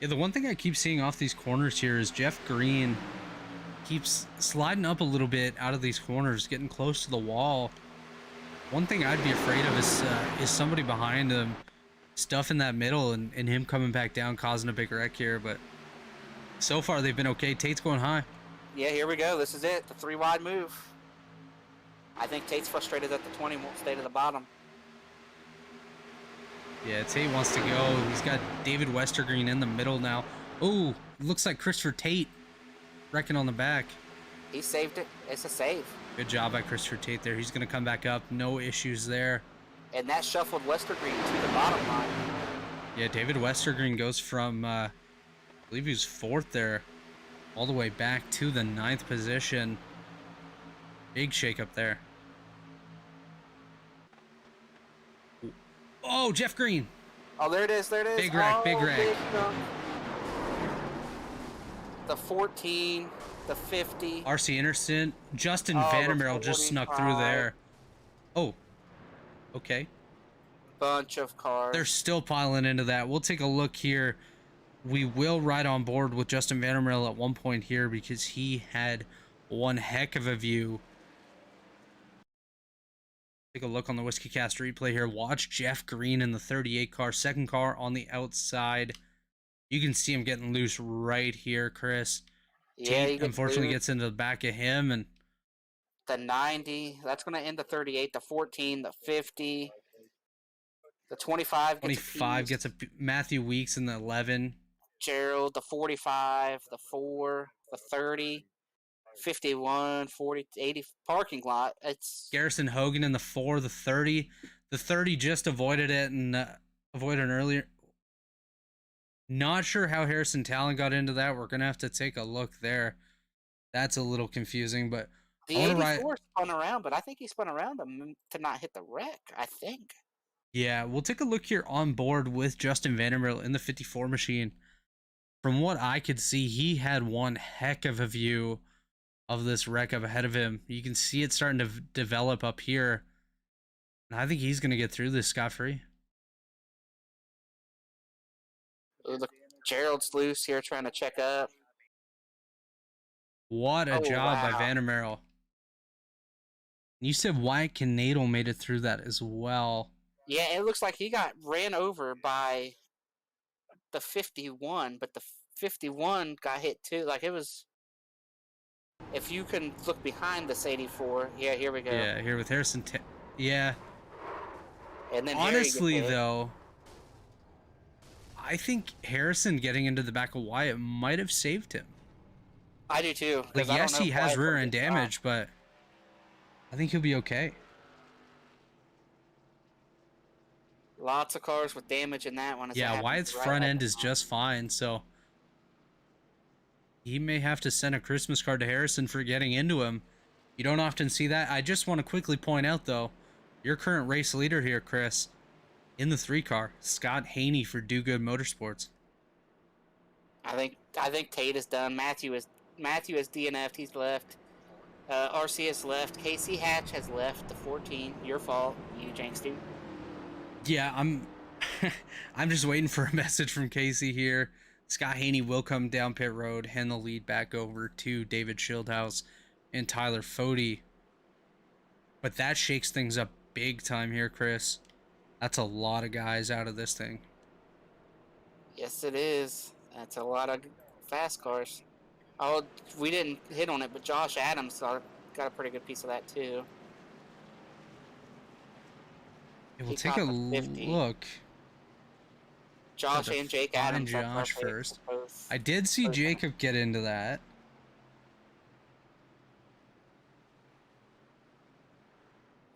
Yeah, the one thing I keep seeing off these corners here is Jeff Green keeps sliding up a little bit out of these corners, getting close to the wall. One thing I'd be afraid of is somebody behind him stuffing that middle and him coming back down, causing a big wreck here. But so far they've been okay. Tate's going high. Yeah, here we go. This is it. The 3 wide move. I think Tate's frustrated that the 20 won't stay to the bottom. Yeah, Tate wants to go. He's got David Westergreen in the middle now. Oh, looks like Christopher Tate wrecking on the back. He saved it. It's a save. Good job by Christopher Tate there. He's going to come back up. No issues there. And that shuffled Westergreen to the bottom line. Yeah, David Westergreen goes from, I believe he was 4th there, all the way back to the 9th position. Big shakeup there. Oh, Jeff Green. Oh, there it is. There it is. Big wreck, big wreck. The 14, the 50. RC Anderson. Justin Vandermeer just snuck through there. Oh, okay. Bunch of cars. They're still piling into that. We'll take a look here. We will ride on board with Justin Vandermeer at one point here because he had one heck of a view. Take a look on the Whiskey Cast replay here. Watch Jeff Green in the 38 car, second car on the outside. You can see him getting loose right here, Chris. Yeah, Tate unfortunately gets into the back of him, and the 90. That's going to end the 38. The 14, the 50, the 25. 25 gets a Matthew Weeks in the 11. Gerald, the 45, the 4, the 30. 51, 40, 80 parking lot. It's Garrison Hogan in the 4, the 30. The 30 just avoided it and avoided an earlier. Not sure how Harrison Talon got into that. We're going to have to take a look there. That's a little confusing, but the 84 spun around, but I think he spun around to not hit the wreck, I think. Yeah, we'll take a look here on board with Justin Vandermeer in the 54 machine. From what I could see, he had one heck of a view of this wreck up ahead of him. You can see it starting to develop up here. And I think he's going to get through this scot-free. Look, Gerald's loose here trying to check up. What a job by Vandermeer. You said Wyatt Canadle made it through that as well. Yeah, it looks like he got ran over by the 51, but the 51 got hit too. Like it was... If you can look behind this 84, yeah, here we go. Yeah, here with Harrison. Yeah. And then honestly, though, I think Harrison getting into the back of Wyatt might have saved him. I do too. Like, yes, he has rear end damage, but I think he'll be okay. Lots of cars with damage in that one. Yeah, Wyatt's front end is just fine, so he may have to send a Christmas card to Harrison for getting into him. You don't often see that. I just want to quickly point out, though, your current race leader here, Chris, in the 3 car, Scott Haney for Do Good Motorsports. I think Tate is done. Matthew is DNF'd. He's left. RC has left. Casey Hatch has left. The 14. Your fault. You jinxed him. Yeah, I'm just waiting for a message from Casey here. Scott Haney will come down pit road, hand the lead back over to David Shieldhouse and Tyler Fode. But that shakes things up big time here, Chris. That's a lot of guys out of this thing. Yes, it is. That's a lot of fast cars. Oh, we didn't hit on it, but Josh Adams got a pretty good piece of that too. Yeah, we'll He take a caught the 50. look. Have Josh to and Jake find Adams have Josh first. both. I did see Jacob get into that.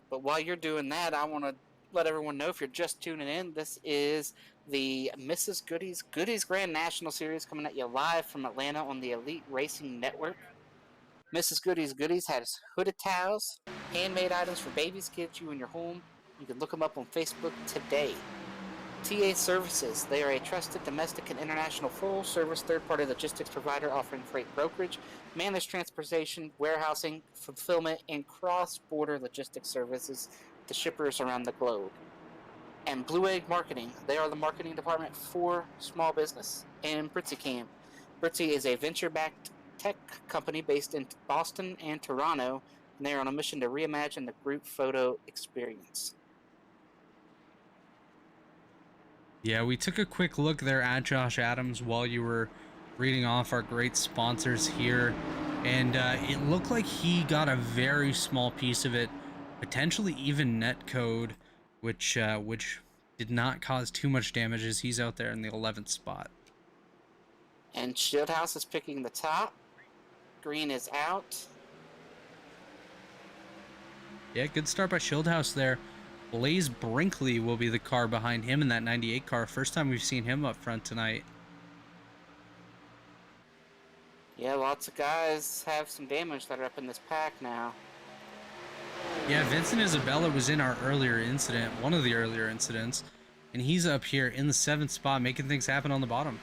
But while you're doing that, I want to let everyone know, if you're just tuning in, this is the Mrs. Goody's Grand National Series coming at you live from Atlanta on the Elite Racing Network. Mrs. Goodies has hooded towels, handmade items for babies, kids, you in your home. You can look them up on Facebook today. TA Services. They are a trusted domestic and international full-service third-party logistics provider offering freight brokerage, managed transportation, warehousing, fulfillment, and cross-border logistics services to shippers around the globe. And Blue Egg Marketing. They are the marketing department for small business. And Brixi Cam. Brixi is a venture-backed tech company based in Boston and Toronto, and they are on a mission to reimagine the group photo experience. Yeah, we took a quick look there at Josh Adams while you were reading off our great sponsors here, and it looked like he got a very small piece of it, potentially even net code, which did not cause too much damage as he's out there in the 11th spot. And Shieldhouse is picking the top. Green is out. Yeah, good start by Shieldhouse there. Blaze Brinkley will be the car behind him in that 98 car. First time we've seen him up front tonight. Yeah, lots of guys have some damage that are up in this pack now. Yeah, Vincent Isabella was in our earlier incident, one of the earlier incidents, and he's up here in the 7th spot, making things happen on the bottom.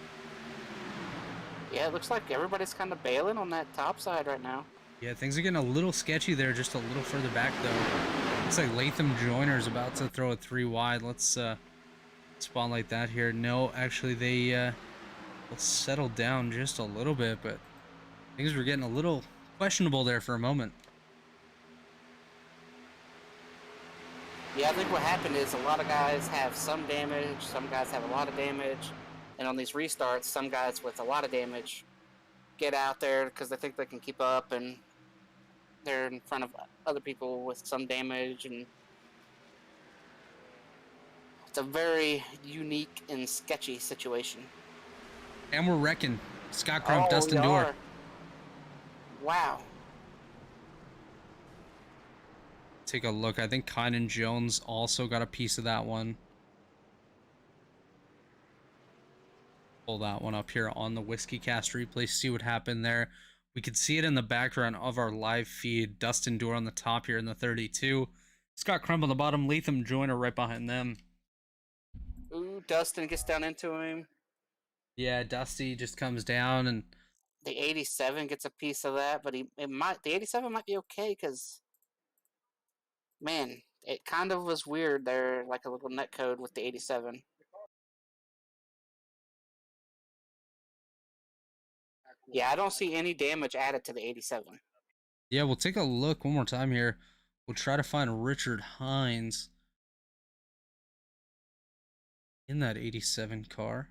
Yeah, it looks like everybody's kind of bailing on that top side right now. Yeah, things are getting a little sketchy there, just a little further back, though. Looks like Latham Joyner's about to throw it 3 wide. Let's spotlight that here. No, actually, they will settle down just a little bit, but things were getting a little questionable there for a moment. Yeah, I think what happened is a lot of guys have some damage, some guys have a lot of damage, and on these restarts, some guys with a lot of damage get out there because they think they can keep up, and they're in front of other people with some damage, and it's a very unique and sketchy situation. And we're wrecking. Scott Crump, Dustin Dorr. Wow. Take a look. I think Klein and Jones also got a piece of that one. Pull that one up here on the Whiskey Cast replay. See what happened there. We could see it in the background of our live feed. Dustin Dorr on the top here in the 32. Scott Crump on the bottom. Latham Joyner right behind them. Ooh, Dustin gets down into him. Yeah, Dusty just comes down, and the 87 gets a piece of that, but the 87 might be okay because, man, it kind of was weird there, like a little net code with the 87. Yeah, I don't see any damage added to the 87. Yeah, we'll take a look one more time here. We'll try to find Richard Hines in that 87 car.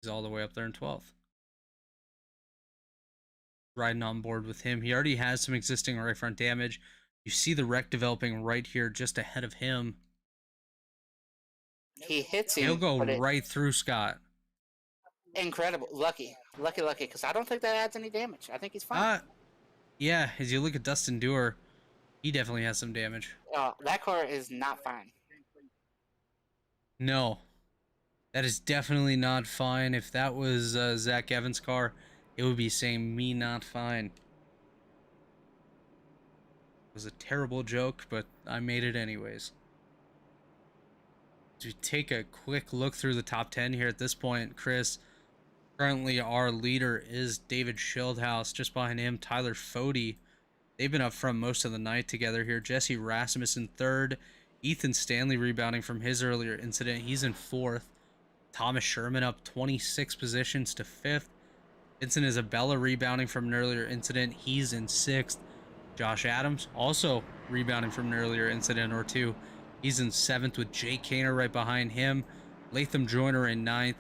He's all the way up there in 12th. Riding on board with him. He already has some existing right front damage. You see the wreck developing right here just ahead of him. He hits him. He'll go right through Scott. Incredible. Lucky, because I don't think that adds any damage. I think he's fine. Yeah, as you look at Dustin Dorr, he definitely has some damage. That car is not fine. No, that is definitely not fine. If that was Zach Evans' car, it would be saying me not fine. It was a terrible joke, but I made it anyways. To take a quick look through the top 10 here at this point, Chris, currently our leader is David Shieldhouse. Just behind him, Tyler Fody. They've been up front most of the night together here. Jesse Rasmussen third. Ethan Stanley rebounding from his earlier incident. He's in 4th. Thomas Sherman up 26 positions to 5th. Vincent Isabella rebounding from an earlier incident. He's in 6th. Josh Adams also rebounding from an earlier incident or two. He's in 7th with Jake Kaner right behind him. Latham Joyner in 9th.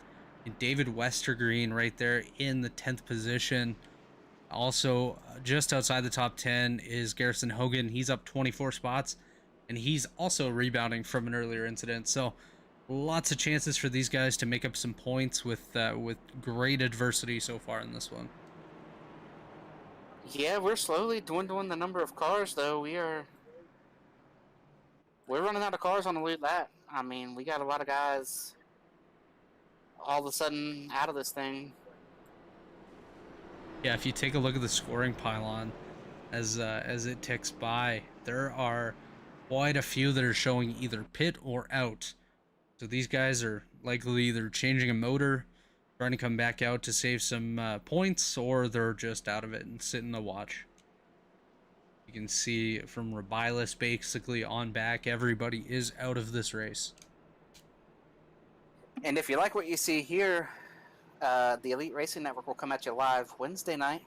And David Westergreen right there in the 10th position. Also, just outside the top 10 is Garrison Hogan. He's up 24 spots, and he's also rebounding from an earlier incident. So, lots of chances for these guys to make up some points with great adversity so far in this one. Yeah, we're slowly dwindling the number of cars, though. We're running out of cars on the lead lap. I mean, we got a lot of guys all of a sudden out of this thing. Yeah, if you take a look at the scoring pylon as it ticks by, there are quite a few that are showing either pit or out. So these guys are likely either changing a motor, trying to come back out to save some points, or they're just out of it and sitting to watch. You can see from Rabilis basically on back, everybody is out of this race. And if you like what you see here, the Elite Racing Network will come at you live Wednesday night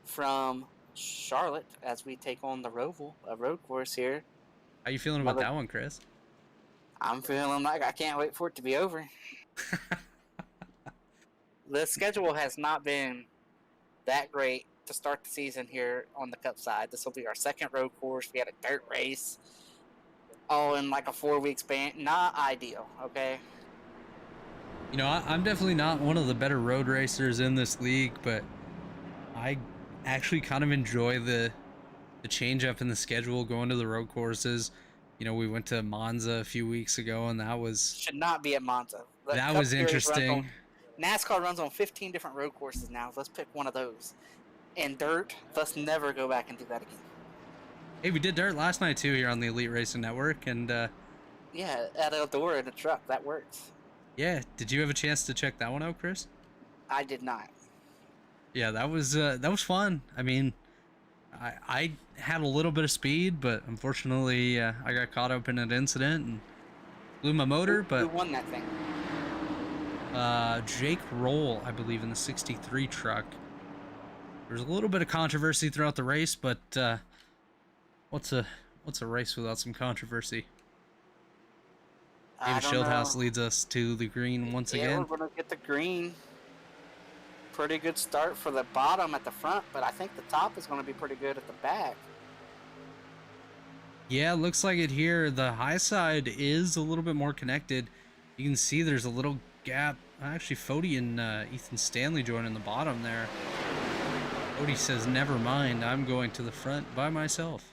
from Charlotte as we take on the Roval, a road course here. How you feeling about that one, Chris? I'm feeling like I can't wait for it to be over. The schedule has not been that great to start the season here on the Cup side. This will be our second road course. We had a dirt race all in like a 4-week span. Not ideal, okay? You know, I'm definitely not one of the better road racers in this league, but I actually kind of enjoy the change up in the schedule, going to the road courses. You know, we went to Monza a few weeks ago, and that was... Should not be at Monza. That was interesting. NASCAR runs on 15 different road courses now. Let's pick one of those. And dirt, let's never go back and do that again. Hey, we did dirt last night, too, here on the Elite Racing Network, and... yeah, at Eldora in a truck. That works. Yeah, did you have a chance to check that one out, Chris? I did not. Yeah, that was fun. I mean, I had a little bit of speed, but unfortunately, I got caught up in an incident and blew my motor. Who won that thing? Jake Roll, I believe, in the 63 truck. There's a little bit of controversy throughout the race, but what's a race without some controversy? David Schildhouse leads us to the green once again. We're going to get the green. Pretty good start for the bottom at the front, but I think the top is going to be pretty good at the back. Yeah, looks like it here. The high side is a little bit more connected. You can see there's a little gap. Actually, Fody and Ethan Stanley joining the bottom there. Fody says, never mind, I'm going to the front by myself.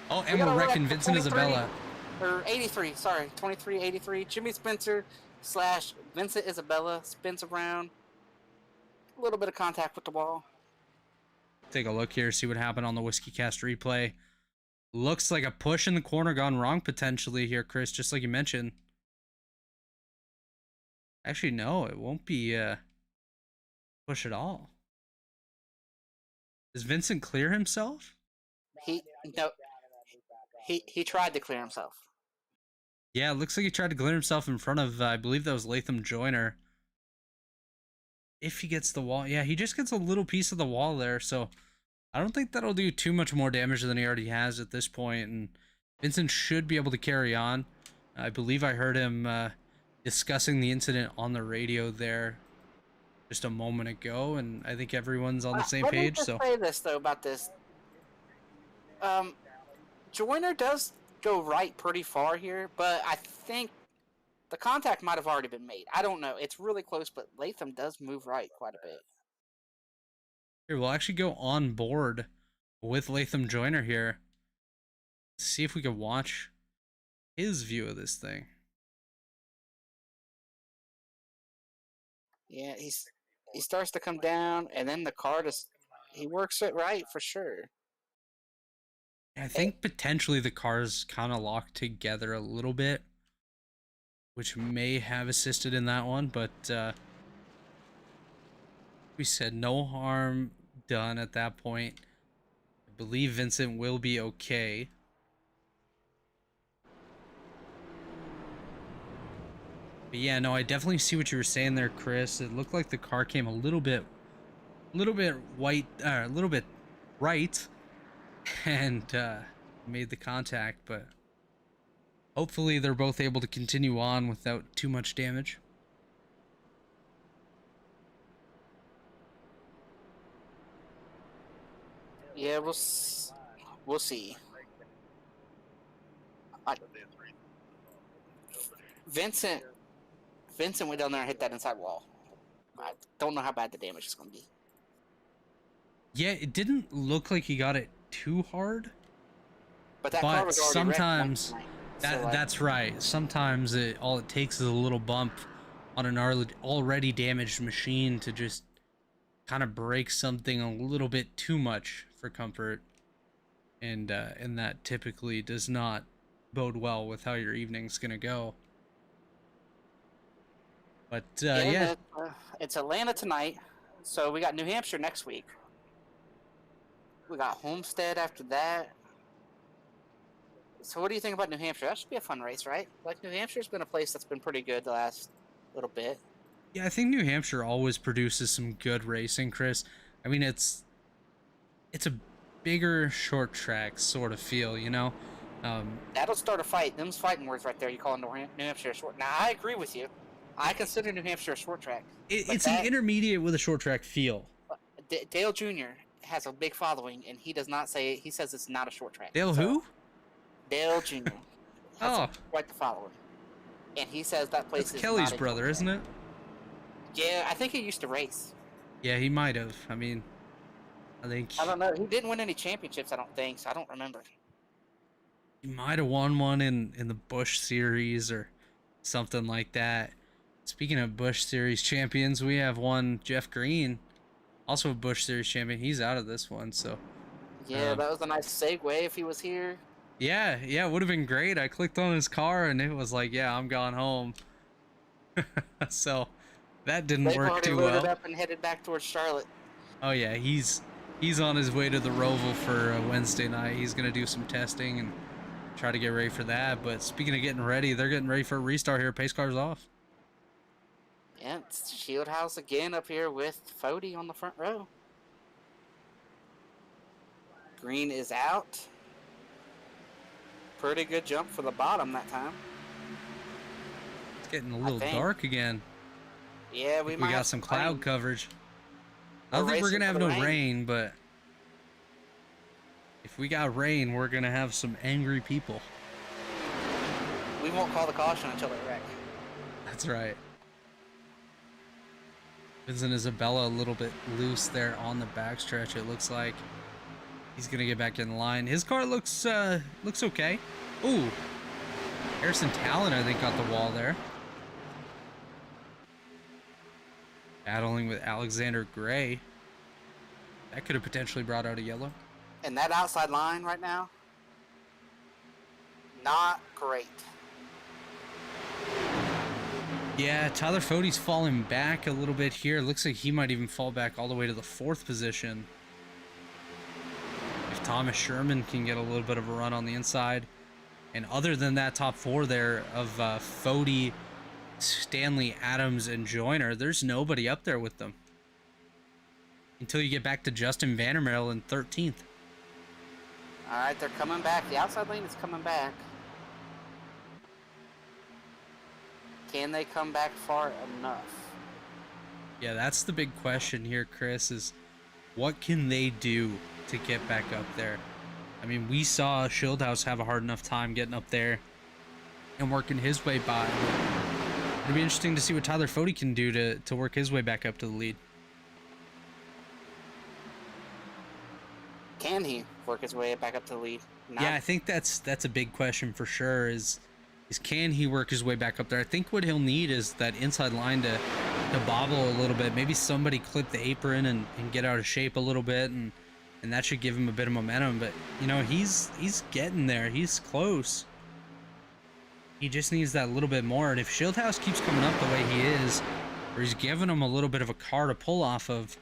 Oh, and we're wrecking Vincent Isabella. Or 83, sorry. 23, 83. Jimmy Spencer / Vincent Isabella spins around. A little bit of contact with the wall. Take a look here, see what happened on the Whiskey Cast replay. Looks like a push in the corner gone wrong potentially here, Chris, just like you mentioned. Actually, no, it won't be push at all. Does Vincent clear himself? He tried to clear himself. Yeah, it looks like he tried to clear himself in front of, I believe that was Latham Joyner. If he gets the wall. Yeah, he just gets a little piece of the wall there, so I don't think that'll do too much more damage than he already has at this point, and Vincent should be able to carry on. I believe I heard him discussing the incident on the radio there just a moment ago, and I think everyone's on the same page. Let me just say this, though, about this. Joyner does go right pretty far here, but I think the contact might have already been made. I don't know. It's really close, but Latham does move right quite a bit. Here, we'll actually go on board with Latham Joyner here. See if we can watch his view of this thing. Yeah, he starts to come down, and then the car he works it right for sure. I think potentially the cars kind of locked together a little bit, which may have assisted in that one, but we said no harm done at that point. I believe Vincent will be okay. But yeah, no, I definitely see what you were saying there, Chris. It looked like the car came a little bit white, a little bit right, and made the contact, but hopefully they're both able to continue on without too much damage. Yeah, we'll see. Vincent went down there and hit that inside wall. I don't know how bad the damage is going to be. Yeah, it didn't look like he got it too hard. But that car was already sometimes wrecked, so that's right. Sometimes all it takes is a little bump on an already damaged machine to just kind of break something a little bit too much for comfort, and that typically does not bode well with how your evening's gonna go. But yeah. It's Atlanta tonight, so we got New Hampshire next week. We got Homestead after that. So what do you think about New Hampshire? That should be a fun race, right? Like, New Hampshire's been a place that's been pretty good the last little bit. Yeah, I think New Hampshire always produces some good racing, Chris. I mean, it's a bigger short track sort of feel, you know? That'll start a fight. Them's fighting words right there. You call New Hampshire a short. Now, I agree with you. I consider New Hampshire a short track. It's an intermediate with a short track feel. Dale Jr. has a big following, and he does not say it. He says it's not a short track. Dale who? Dale Jr. has quite the following. And he says that place is Kelly's brother, isn't it? Yeah, I think he used to race. Yeah, he might have. I mean, I don't know. He didn't win any championships, I don't think, so I don't remember. He might have won one in the Busch Series or something like that. Speaking of Busch Series champions, we have one, Jeff Green, also a Busch Series champion. He's out of this one, so. Yeah, that was a nice segue if he was here. Yeah, it would have been great. I clicked on his car and it was like, yeah, I'm gone home. So that didn't work too well. They've already loaded up and headed back towards Charlotte. Oh yeah, he's on his way to the Roval for Wednesday night. He's gonna do some testing and try to get ready for that. But speaking of getting ready, they're getting ready for a restart here. Pace car's off. Yeah, it's Shieldhouse again up here with Fody on the front row. Green is out. Pretty good jump for the bottom that time. It's getting a little dark again. Yeah, we got some cloud coverage. I don't think we're gonna have no rain, but if we got rain, we're gonna have some angry people. We won't call the caution until they wreck. That's right. Vincent Isabella a little bit loose there on the backstretch. It looks like he's gonna get back in line. His car looks okay. Ooh, Harrison Talon I think got the wall there. Battling with Alexander Gray. That could have potentially brought out a yellow. And that outside line right now, not great. Yeah, Tyler Fody's falling back a little bit here. Looks like he might even fall back all the way to the 4th position. If Thomas Sherman can get a little bit of a run on the inside. And other than that top 4 there of Fody, Stanley, Adams, and Joyner, there's nobody up there with them. Until you get back to Justin Vandermeer in 13th. All right, they're coming back. The outside lane is coming back. Can they come back far enough? Yeah, that's the big question here, Chris, is what can they do to get back up there? I mean, we saw Shieldhouse have a hard enough time getting up there and working his way by. It'll be interesting to see what Tyler Fody can do to work his way back up to the lead. Can he work his way back up to the lead? Yeah, I think that's a big question for sure, is can he work his way back up there? I think what he'll need is that inside line to bobble a little bit. Maybe somebody clip the apron and get out of shape a little bit, and that should give him a bit of momentum. But, you know, he's getting there. He's close. He just needs that little bit more. And if Shieldhouse keeps coming up the way he is, or he's giving him a little bit of a car to pull off of,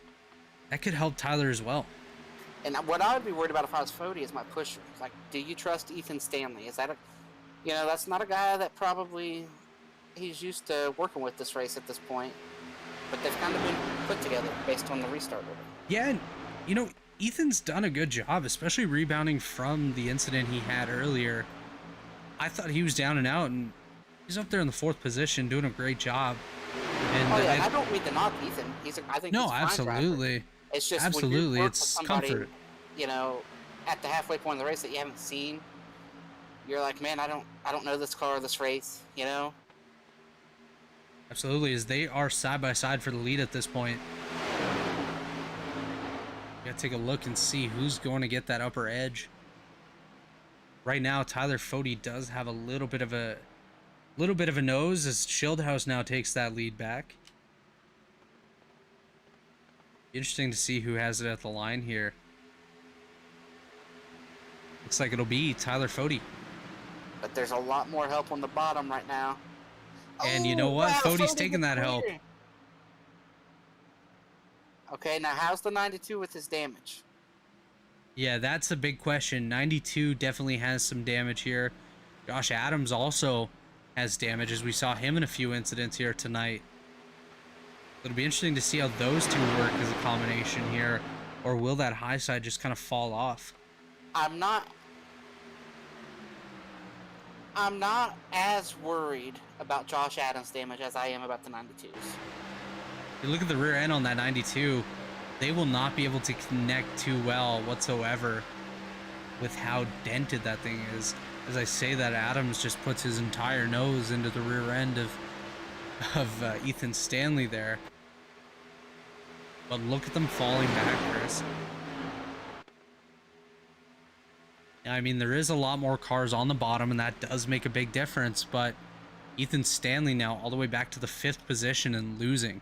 that could help Tyler as well. And what I would be worried about if I was Fody is my pusher. It's like, do you trust Ethan Stanley? Is that a... You know, that's not a guy that probably he's used to working with this race at this point. But they've kind of been put together based on the restart order. Yeah, and, you know, Ethan's done a good job, especially rebounding from the incident he had earlier. I thought he was down and out, and he's up there in the 4th position doing a great job. And Oh yeah, I don't mean to knock Ethan. I think he's no, a fine absolutely. driver. It's just Absolutely, when you work with it's somebody, comfort. you know, at the halfway point of the race that you haven't seen, you're like, man, I don't know this car, this race, you know. Absolutely, as they are side by side for the lead at this point. Gotta take a look and see who's going to get that upper edge. Right now, Tyler Fody does have a little bit of a nose as Schildhouse now takes that lead back. Interesting to see who has it at the line here. Looks like it'll be Tyler Fody. But there's a lot more help on the bottom right now. And you know what? Wow, Fody's taking that help. Okay, now how's the 92 with his damage? Yeah, that's a big question. 92 definitely has some damage here. Josh Adams also has damage, as we saw him in a few incidents here tonight. It'll be interesting to see how those two work as a combination here, or will that high side just kind of fall off? I'm not as worried about Josh Adams' damage as I am about the 92s. You look at the rear end on that 92, they will not be able to connect too well whatsoever with how dented that thing is. As I say that, Adams just puts his entire nose into the rear end of Ethan Stanley there. But look at them falling back, Chris. I mean, there is a lot more cars on the bottom, and that does make a big difference, but Ethan Stanley now all the way back to the 5th position and losing.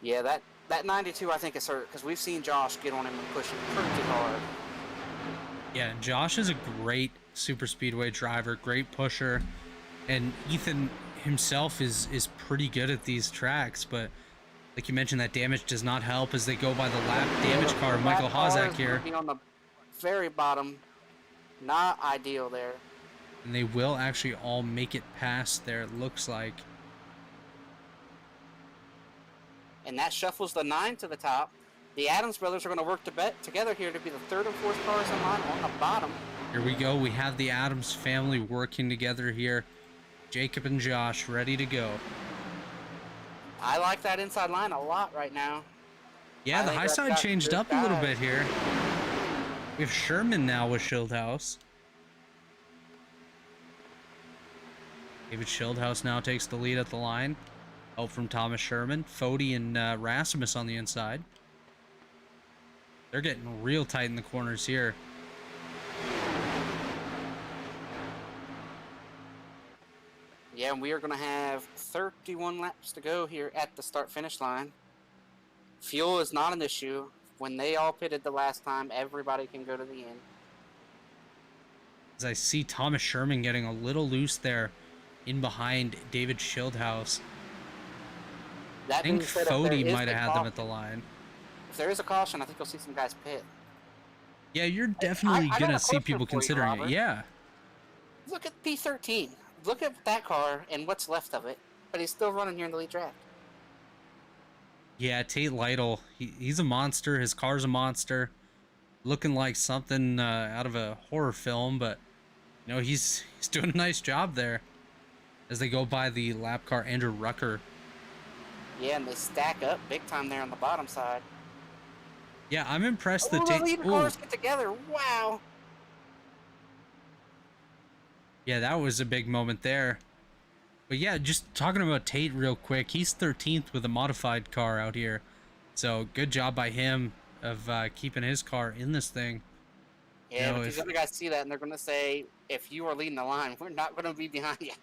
Yeah, that 92 I think is hurt, because we've seen Josh get on him and push him pretty hard. Yeah, Josh is a great super speedway driver, great pusher, and Ethan himself is pretty good at these tracks, but like you mentioned, that damage does not help as they go by the lap damage car. Michael Hozak here. Be on the very bottom, not ideal there. And they will actually all make it past there, it looks like. And that shuffles the 9 to the top. The Adams brothers are going to work together here to be the 3rd and 4th cars in line on the bottom. Here we go. We have the Adams family working together here. Jacob and Josh ready to go. I like that inside line a lot right now. Yeah, the high side changed up a little bit here. We have Sherman now with Schildhouse. David Schildhouse now takes the lead at the line. Help from Thomas Sherman. Fody and Rasmus on the inside. They're getting real tight in the corners here. Yeah, and we are going to have 31 laps to go here at the start-finish line. Fuel is not an issue. When they all pitted the last time, everybody can go to the end. As I see Thomas Sherman getting a little loose there in behind David Schildhouse. I think Fody might have had them at the line. If there is a caution, I think you'll see some guys pit. Yeah, you're definitely going to see people considering it. Yeah. Look at P13. Look at that car and what's left of it. But he's still running here in the lead track. Yeah, Tate Lytle, he's a monster. His car's a monster. Looking like something out of a horror film, but you know, he's doing a nice job there as they go by the lap car Andrew Rucker. Yeah, and they stack up big time there on the bottom side. Yeah, I'm impressed that the lead cars get together. Wow. Yeah, that was a big moment there. But yeah, just talking about Tate real quick, he's 13th with a modified car out here. So good job by him of keeping his car in this thing. Yeah, but these other guys see that and they're going to say, if you are leading the line, we're not going to be behind you.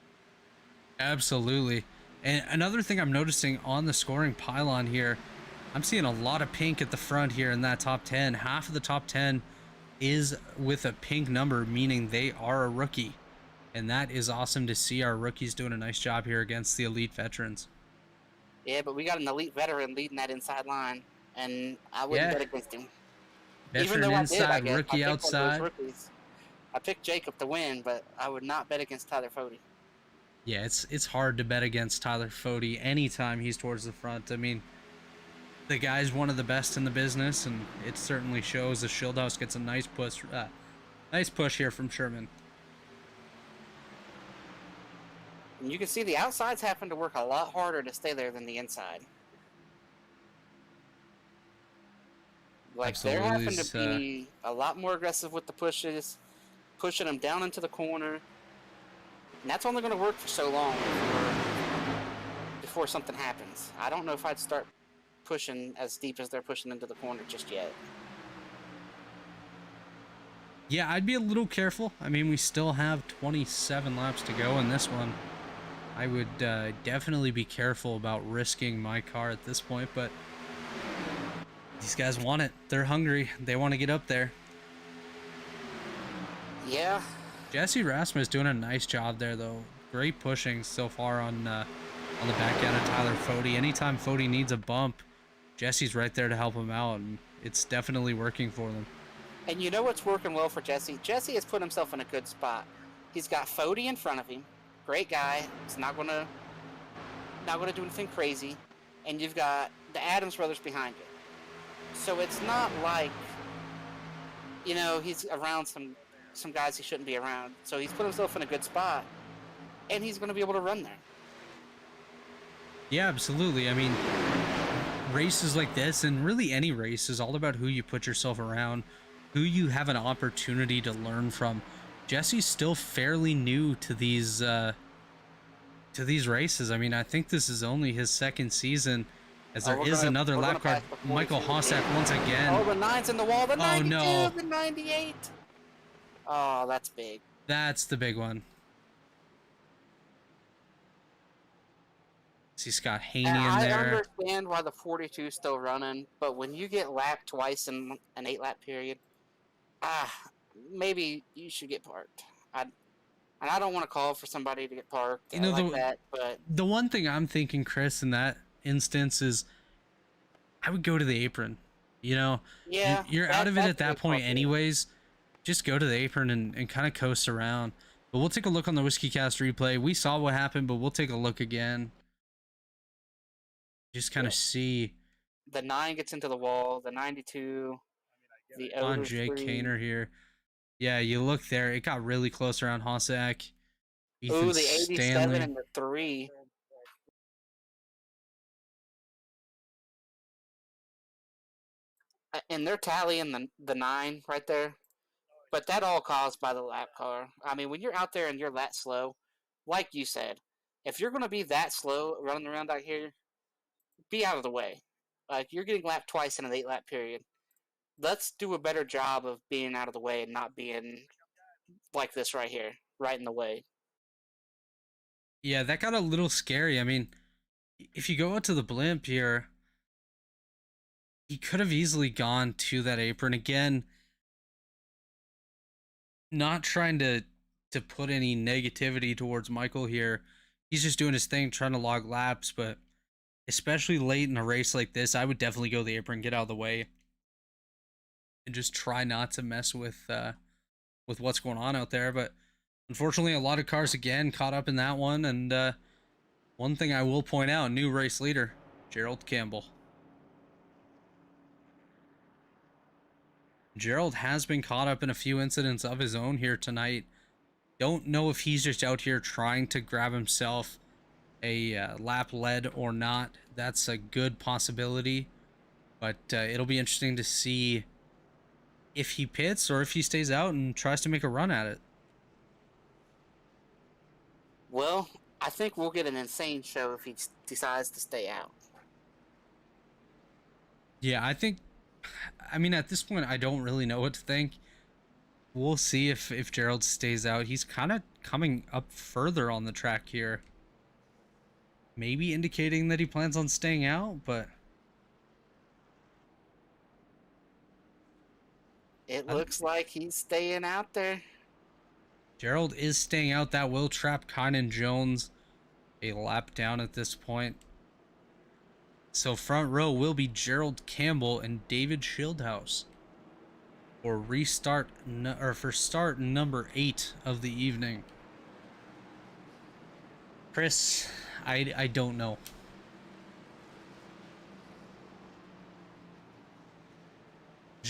Absolutely. And another thing I'm noticing on the scoring pylon here, I'm seeing a lot of pink at the front here in that top 10. Half of the top 10 is with a pink number, meaning they are a rookie. And that is awesome to see. Our rookies doing a nice job here against the elite veterans. Yeah, but we got an elite veteran leading that inside line, and I wouldn't bet against him. Veteran even though inside, rookie outside. I picked Jacob to win, but I would not bet against Tyler Fody. Yeah, it's hard to bet against Tyler Fody anytime he's towards the front. I mean, The guy's one of the best in the business, and it certainly shows. The Shieldhouse gets a nice push here from Sherman. And you can see the outside's having to work a lot harder to stay there than the inside. Like, Absolutely. they're having to be a lot more aggressive with the pushes, pushing them down into the corner. And that's only going to work for so long before something happens. I don't know if I'd start pushing as deep as they're pushing into the corner just yet. Yeah, I'd be a little careful. I mean, we still have 27 laps to go in this one. I would definitely be careful about risking my car at this point, but these guys want it. They're hungry. They want to get up there. Yeah. Jesse Rasmus doing a nice job there, though. Great pushing so far on the back end of Tyler Fody. Anytime Fody needs a bump, Jesse's right there to help him out, and it's definitely working for them. And you know what's working well for Jesse? Jesse has put himself in a good spot. He's got Fody in front of him. Great guy. He's not gonna do anything crazy. And you've got the Adams brothers behind you. So it's not like, you know, he's around some guys he shouldn't be around. So he's put himself in a good spot, and he's going to be able to run there. Yeah, absolutely. I mean, races like this, and really any race, is all about who you put yourself around, who you have an opportunity to learn from. Jesse's still fairly new to these races. I mean, I think this is only his second season, as there is another lap car. Michael Hossack once again. Oh, the 9's in the wall. The 92, no. The 98. Oh, that's big. That's the big one. See Scott Haney in there. I understand why the 42 is still running, but when you get lapped twice in an 8-lap period, maybe you should get parked. And I don't want to call for somebody to get parked like that, but the one thing I'm thinking, Chris, in that instance is I would go to the apron. You know, yeah, you're out of it at that point anyways. Just go to the apron and kind of coast around. But we'll take a look on the Whiskey Cast replay. We saw what happened, but we'll take a look again. Just kind of see. The 9 gets into the wall. The 92. The on Jake Kaner here. Yeah, you look there. It got really close around Hossack. Ooh, the 87 Stanley. And the 3. And they're tallying the 9 right there. But that all caused by the lap car. I mean, when you're out there and you're that slow, like you said, if you're going to be that slow running around out here, be out of the way. Like, you're getting lapped twice in an 8-lap period. Let's do a better job of being out of the way and not being like this right here, right in the way. Yeah, that got a little scary. I mean, if you go out to the blimp here, he could have easily gone to that apron again. Not trying to put any negativity towards Michael here. He's just doing his thing, trying to log laps, but especially late in a race like this, I would definitely go the apron, get out of the way, and just try not to mess with what's going on out there. But unfortunately, a lot of cars again caught up in that one. And one thing I will point out, new race leader, Gerald Campbell. Gerald has been caught up in a few incidents of his own here tonight. Don't know if he's just out here trying to grab himself a lap lead or not. That's a good possibility, but it'll be interesting to see if he pits or if he stays out and tries to make a run at it. Well, I think we'll get an insane show if he decides to stay out. Yeah, I mean, at this point, I don't really know what to think. We'll see if Gerald stays out. He's kind of coming up further on the track here. Maybe indicating that he plans on staying out, but it looks like he's staying out there. Gerald is staying out. That will trap Kynan Jones a lap down at this point. So front row will be Gerald Campbell and David Shieldhouse for start number 8 of the evening. Chris, I don't know.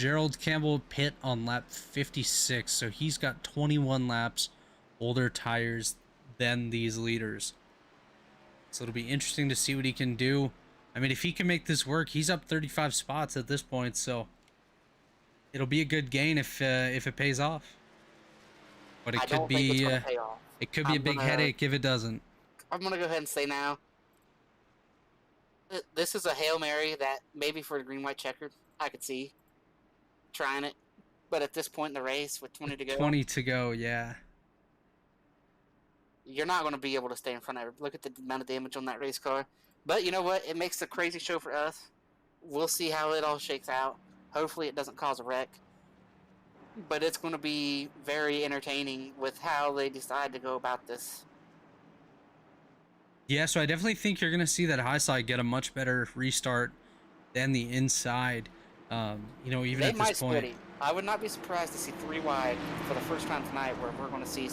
Gerald Campbell pit on lap 56, so he's got 21 laps older tires than these leaders. So it'll be interesting to see what he can do. I mean, if he can make this work, he's up 35 spots at this point, so it'll be a good gain if it pays off. But I don't think it's going to pay off. It could be a big headache if it doesn't. I'm going to go ahead and say now, this is a Hail Mary that maybe for the green-white checkered, I could see trying it. But at this point in the race, with 20 to go... 20 to go, yeah. You're not going to be able to stay in front of it. Look at the amount of damage on that race car. But you know what? It makes a crazy show for us. We'll see how it all shakes out. Hopefully it doesn't cause a wreck. But it's going to be very entertaining with how they decide to go about this. Yeah, so I definitely think you're going to see that high side get a much better restart than the inside. You know, even at this point. Split. I would not be surprised to see 3 wide for the first time tonight where we're going to see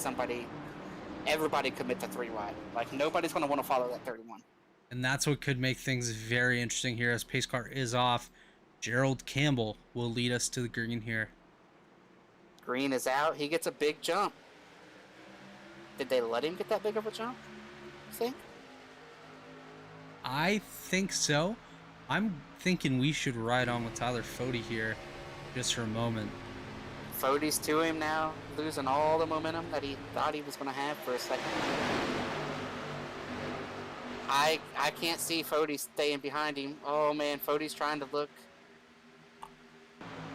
everybody commit to 3 wide. Like, nobody's going to want to follow that 31. And that's what could make things very interesting here as pace car is off. Gerald Campbell will lead us to the green here. Green is out. He gets a big jump. Did they let him get that big of a jump? You think? I think so. I'm thinking we should ride on with Tyler Fody here just for a moment. Fody's to him now, losing all the momentum that he thought he was going to have for a second. I can't see Fody staying behind him. Oh man, Fody's trying to look.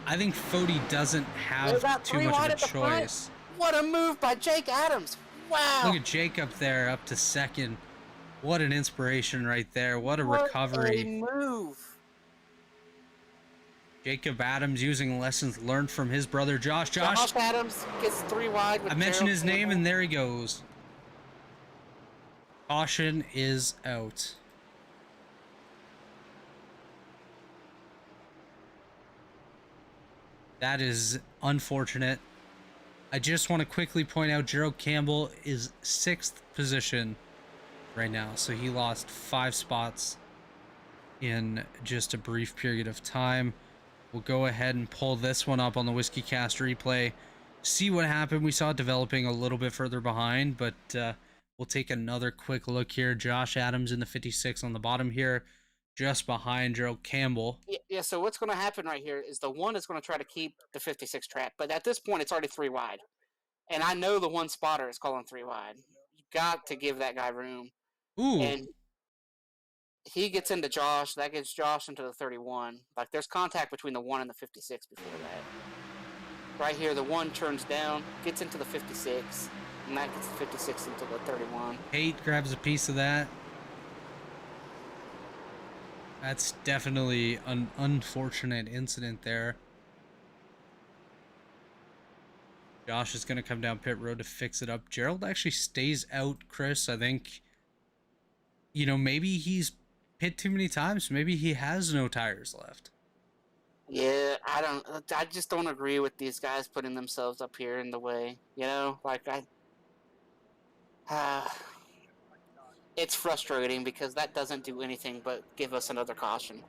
I think Fody doesn't have too much of a choice. What a move by Jake Adams. Wow. Look at Jake up there, up to second. What an inspiration right there. What a recovery. What a move. Jacob Adams using lessons learned from his brother Josh. Josh Adams gets 3 wide. I mentioned his name and there he goes. Caution is out. That is unfortunate. I just want to quickly point out Gerald Campbell is 6th position right now. So he lost 5 spots in just a brief period of time. We'll go ahead and pull this one up on the Whiskey Cast replay. See what happened. We saw it developing a little bit further behind, but we'll take another quick look here. Josh Adams in the 56 on the bottom here, just behind Gerald Campbell. Yeah, so what's going to happen right here is the 1 is going to try to keep the 56 track, but at this point it's already 3 wide. And I know the 1 spotter is calling 3 wide. You got to give that guy room. Ooh. And he gets into Josh. That gets Josh into the 31. Like, there's contact between the 1 and the 56 before that. Right here, the 1 turns down, gets into the 56, and that gets the 56 into the 31. Haight grabs a piece of that. That's definitely an unfortunate incident there. Josh is going to come down pit road to fix it up. Gerald actually stays out, Chris. I think, you know, maybe he's hit too many times. Maybe he has no tires left. Yeah, I just don't agree with these guys putting themselves up here in the way. You know, like it's frustrating because that doesn't do anything but give us another caution.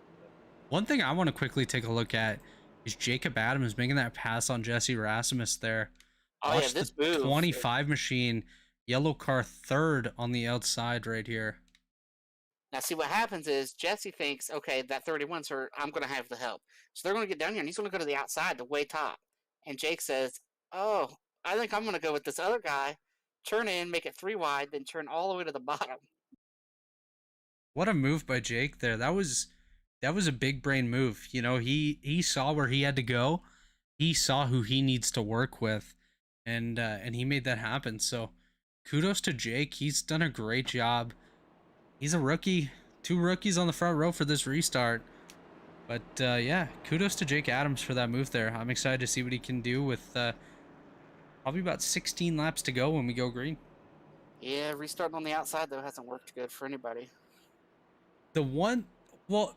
One thing I want to quickly take a look at is Jacob Adams making that pass on Jesse Rasmus there. Oh, yeah, this move. 25 machine, yellow car 3rd on the outside right here. Now, see, what happens is Jesse thinks, okay, that 31's hurt, I'm going to have the help. So they're going to get down here, and he's going to go to the outside, the way top. And Jake says, oh, I think I'm going to go with this other guy, turn in, make it 3 wide, then turn all the way to the bottom. What a move by Jake there. That was a big brain move. You know, he saw where he had to go. He saw who he needs to work with, and he made that happen. So kudos to Jake. He's done a great job. He's a rookie. 2 rookies on the front row for this restart. But yeah, kudos to Jake Adams for that move there. I'm excited to see what he can do with probably about 16 laps to go when we go green. Yeah, restarting on the outside, though, hasn't worked good for anybody. Well,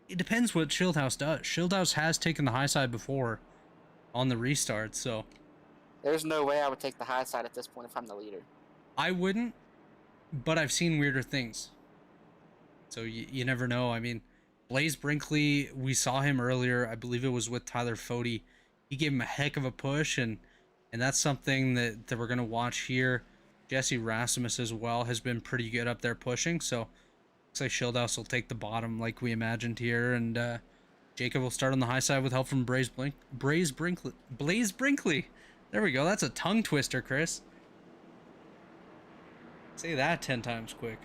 it depends what Shieldhouse does. Shieldhouse has taken the high side before on the restart, so. There's no way I would take the high side at this point if I'm the leader. I wouldn't, but I've seen weirder things. So you never know. I mean, Blaze Brinkley, we saw him earlier. I believe it was with Tyler Fody. He gave him a heck of a push, and that's something that we're gonna watch here. Jesse Rasmus as well has been pretty good up there pushing. So looks like Schildhouse will take the bottom like we imagined here, and Jacob will start on the high side with help from Blaze Brinkley. There we go. That's a tongue twister, Chris. Say that 10 times quick.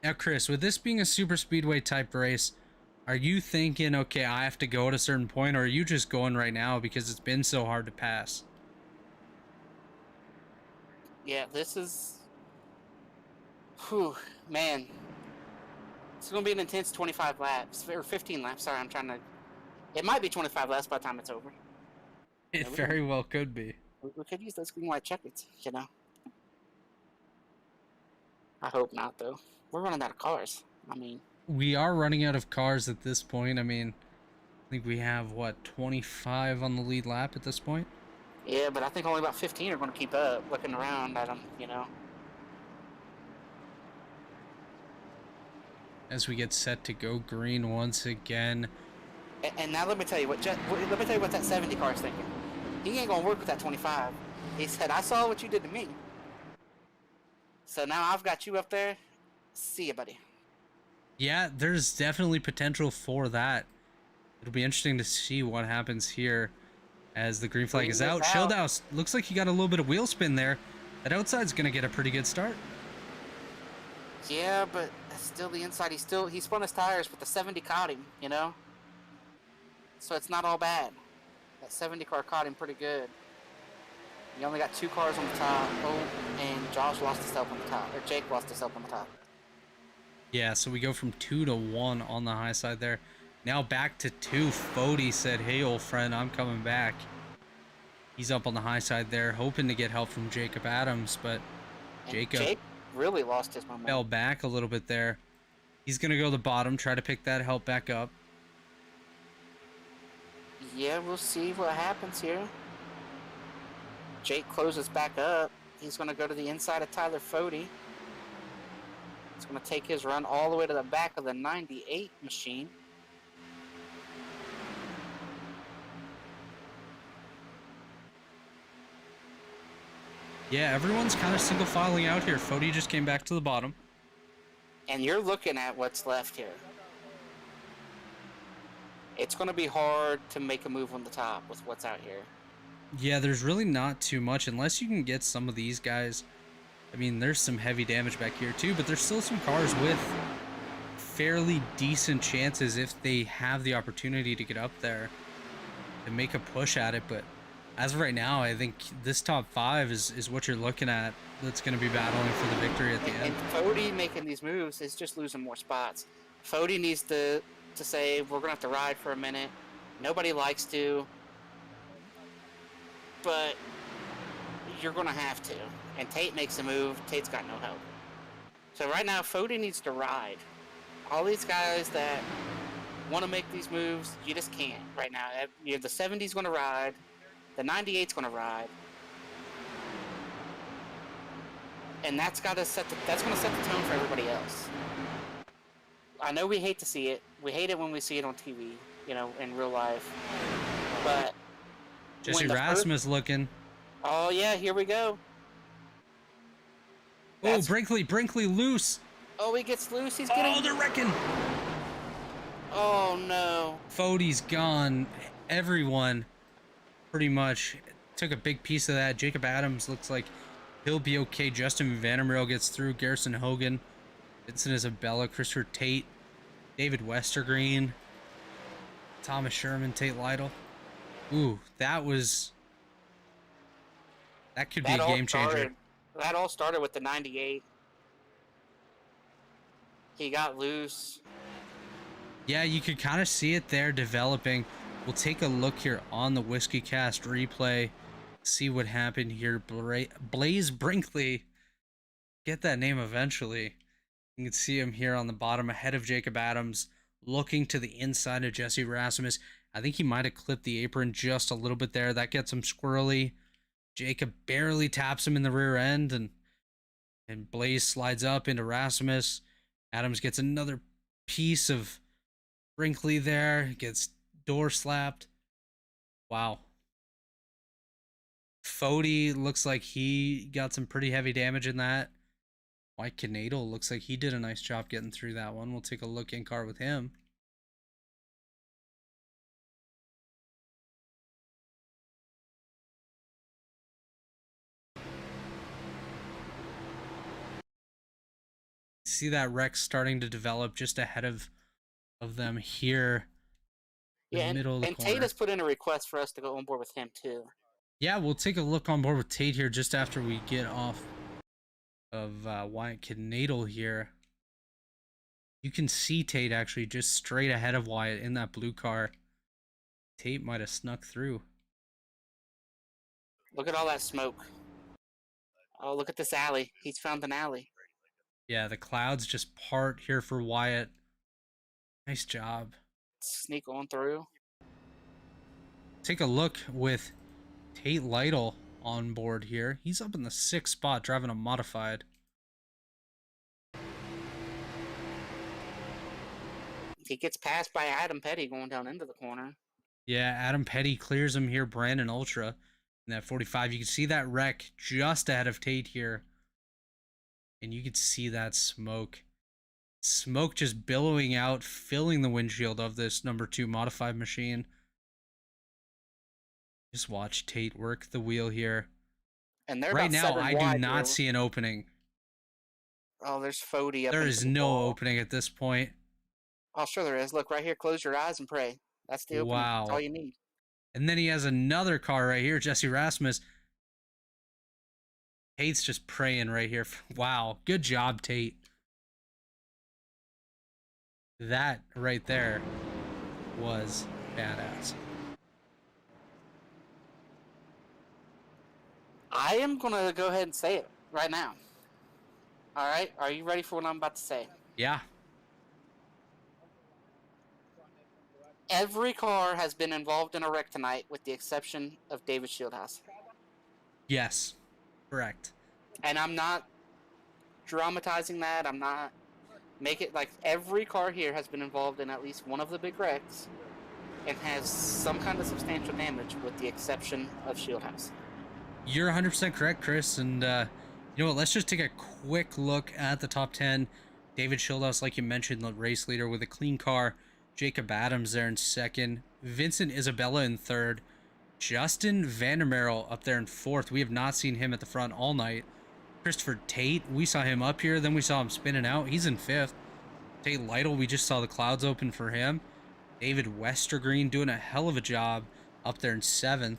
Now, Chris, with this being a super speedway type race, are you thinking, okay, I have to go at a certain point, or are you just going right now because it's been so hard to pass? Yeah, this is... Whew, man. It's going to be an intense 25 laps, or 15 laps. Sorry, I'm trying to... It might be 25 laps by the time it's over. It very well could be. We could use those green white checkers, you know? I hope not, though. We're running out of cars. I mean... We are running out of cars at this point. I mean, I think we have, what, 25 on the lead lap at this point? Yeah, but I think only about 15 are going to keep up, looking around at them, you know? As we get set to go green once again. And now let me tell you what that 70 car is thinking. He ain't gonna work with that 25. He said, "I saw what you did to me. So now I've got you up there. See ya, buddy." Yeah, there's definitely potential for that. It'll be interesting to see what happens here as the green flag is out. Schildhouse looks like he got a little bit of wheel spin there. That outside's gonna get a pretty good start. Yeah, but still the inside. He spun his tires, but the 70 caught him. You know. So it's not all bad. That 70 car caught him pretty good. You only got 2 cars on the top. Oh, and Josh lost his help on the top. Or Jake lost his help on the top. Yeah, so we go from 2 to 1 on the high side there. Now back to 2. Fody said, "Hey, old friend, I'm coming back." He's up on the high side there, hoping to get help from Jacob Adams, but Jake really lost his momentum. Fell back a little bit there. He's going to go to the bottom, try to pick that help back up. Yeah, we'll see what happens here. Jake closes back up. He's going to go to the inside of Tyler Fody. He's going to take his run all the way to the back of the 98 machine. Yeah, everyone's kind of single filing out here. Fody just came back to the bottom. And you're looking at what's left here. It's going to be hard to make a move on the top with what's out here. Yeah, there's really not too much unless you can get some of these guys. I mean, there's some heavy damage back here too, but there's still some cars with fairly decent chances if they have the opportunity to get up there and make a push at it. But as of right now, I think this top 5 is what you're looking at that's going to be battling for the victory at the end. And Fody making these moves is just losing more spots. Fody needs to say, we're going to have to ride for a minute. Nobody likes to, but you're going to have to. And Tate makes a move. Tate's got no help. So right now, Fody needs to ride. All these guys that want to make these moves, you just can't right now. The 70's going to ride. The 98's going to ride. And that's going to set the tone for everybody else. I know we hate to see it. We hate it when we see it on TV, you know, in real life. But Jesse Rasmus looking. Oh yeah, here we go. Oh, Brinkley loose. Oh, he gets loose. He's getting. Oh, they're wrecking. Oh no. Fody's gone. Everyone pretty much took a big piece of that. Jacob Adams looks like he'll be okay. Justin Vandermeer gets through. Garrison Hogan, Vincent Isabella, Christopher Tate, David Westergreen, Thomas Sherman, Tate Lytle. Ooh, that could be a game changer. That all started with the 98. He got loose. Yeah, you could kind of see it there developing. We'll take a look here on the Whiskey Cast replay. See what happened here. Blaze Brinkley. Get that name eventually. You can see him here on the bottom ahead of Jacob Adams, looking to the inside of Jesse Rasmus. I think he might have clipped the apron just a little bit there. That gets him squirrely. Jacob barely taps him in the rear end, and Blaze slides up into Rasmus. Adams gets another piece of Brinkley there, gets door slapped. Wow. Fody looks like he got some pretty heavy damage in that. White Canadal looks like he did a nice job getting through that one. We'll take a look in car with him. See that wreck starting to develop just ahead of them here. Yeah, middle of the and corner. Tate has put in a request for us to go on board with him too. Yeah, we'll take a look on board with Tate here just after we get off of Wyatt Canadal here. You can see Tate actually just straight ahead of Wyatt in that blue car. Tate might have snuck through. Look at all that smoke. Oh, look at this alley. He's found an alley. Yeah, the clouds just part here for Wyatt. Nice job. Sneak on through. Take a look with Tate Lytle on board here. He's up in the 6th spot driving a modified. He gets passed by Adam Petty going down into the corner. Yeah, Adam Petty clears him here. Brandon Ultra in that 45. You can see that wreck just ahead of Tate here. And you can see that smoke. Smoke just billowing out, filling the windshield of this number 2 modified machine. Just watch Tate work the wheel here. And they're right about now, I do not see an opening. Oh, there's Fody up. There is no opening at this point. Oh, sure there is. Look right here. Close your eyes and pray. That's the opening. Wow. That's all you need. And then he has another car right here, Jesse Rasmus. Tate's just praying right here. Wow. Good job, Tate. That right there was badass. I am going to go ahead and say it right now. All right? Are you ready for what I'm about to say? Yeah. Every car has been involved in a wreck tonight with the exception of David Shieldhouse. Yes. Correct. And I'm not dramatizing that. I'm not make it like every car here has been involved in at least one of the big wrecks and has some kind of substantial damage with the exception of Shieldhouse. You're 100% correct, Chris. And you know what? Let's just take a quick look at the top 10. David Shieldhouse, like you mentioned, the race leader with a clean car. Jacob Adams there in 2nd. Vincent Isabella in 3rd. Justin Vandermeer up there in 4th. We have not seen him at the front all night. Christopher Tate, we saw him up here, then we saw him spinning out. He's in 5th. Tate Lytle, we just saw the clouds open for him. David Westergreen doing a hell of a job up there in 7th.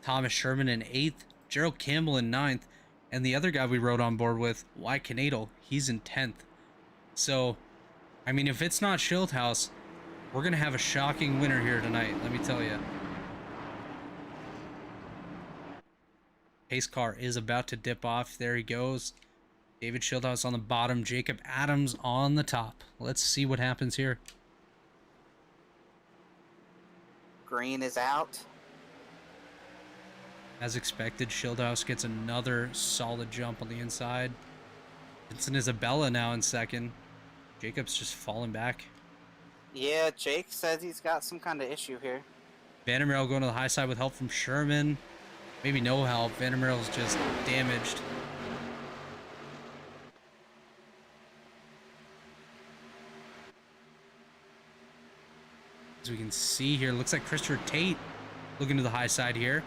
Thomas Sherman in 8th. Gerald Campbell in 9th. And the other guy we rode on board with, Wyatt Canadal, he's in 10th. So, I mean, if it's not Shieldhouse, we're going to have a shocking winner here tonight, let me tell you. Pace car is about to dip off. There he goes. David Shieldhouse on the bottom. Jacob Adams on the top. Let's see what happens here. Green is out. As expected, Shieldhouse gets another solid jump on the inside. Vincent Isabella now in 2nd. Jacob's just falling back. Yeah, Jake says he's got some kind of issue here. Vandermeer going to the high side with help from Sherman. Maybe no help. Vandermeer's just damaged. As we can see here, looks like Christopher Tate looking to the high side here.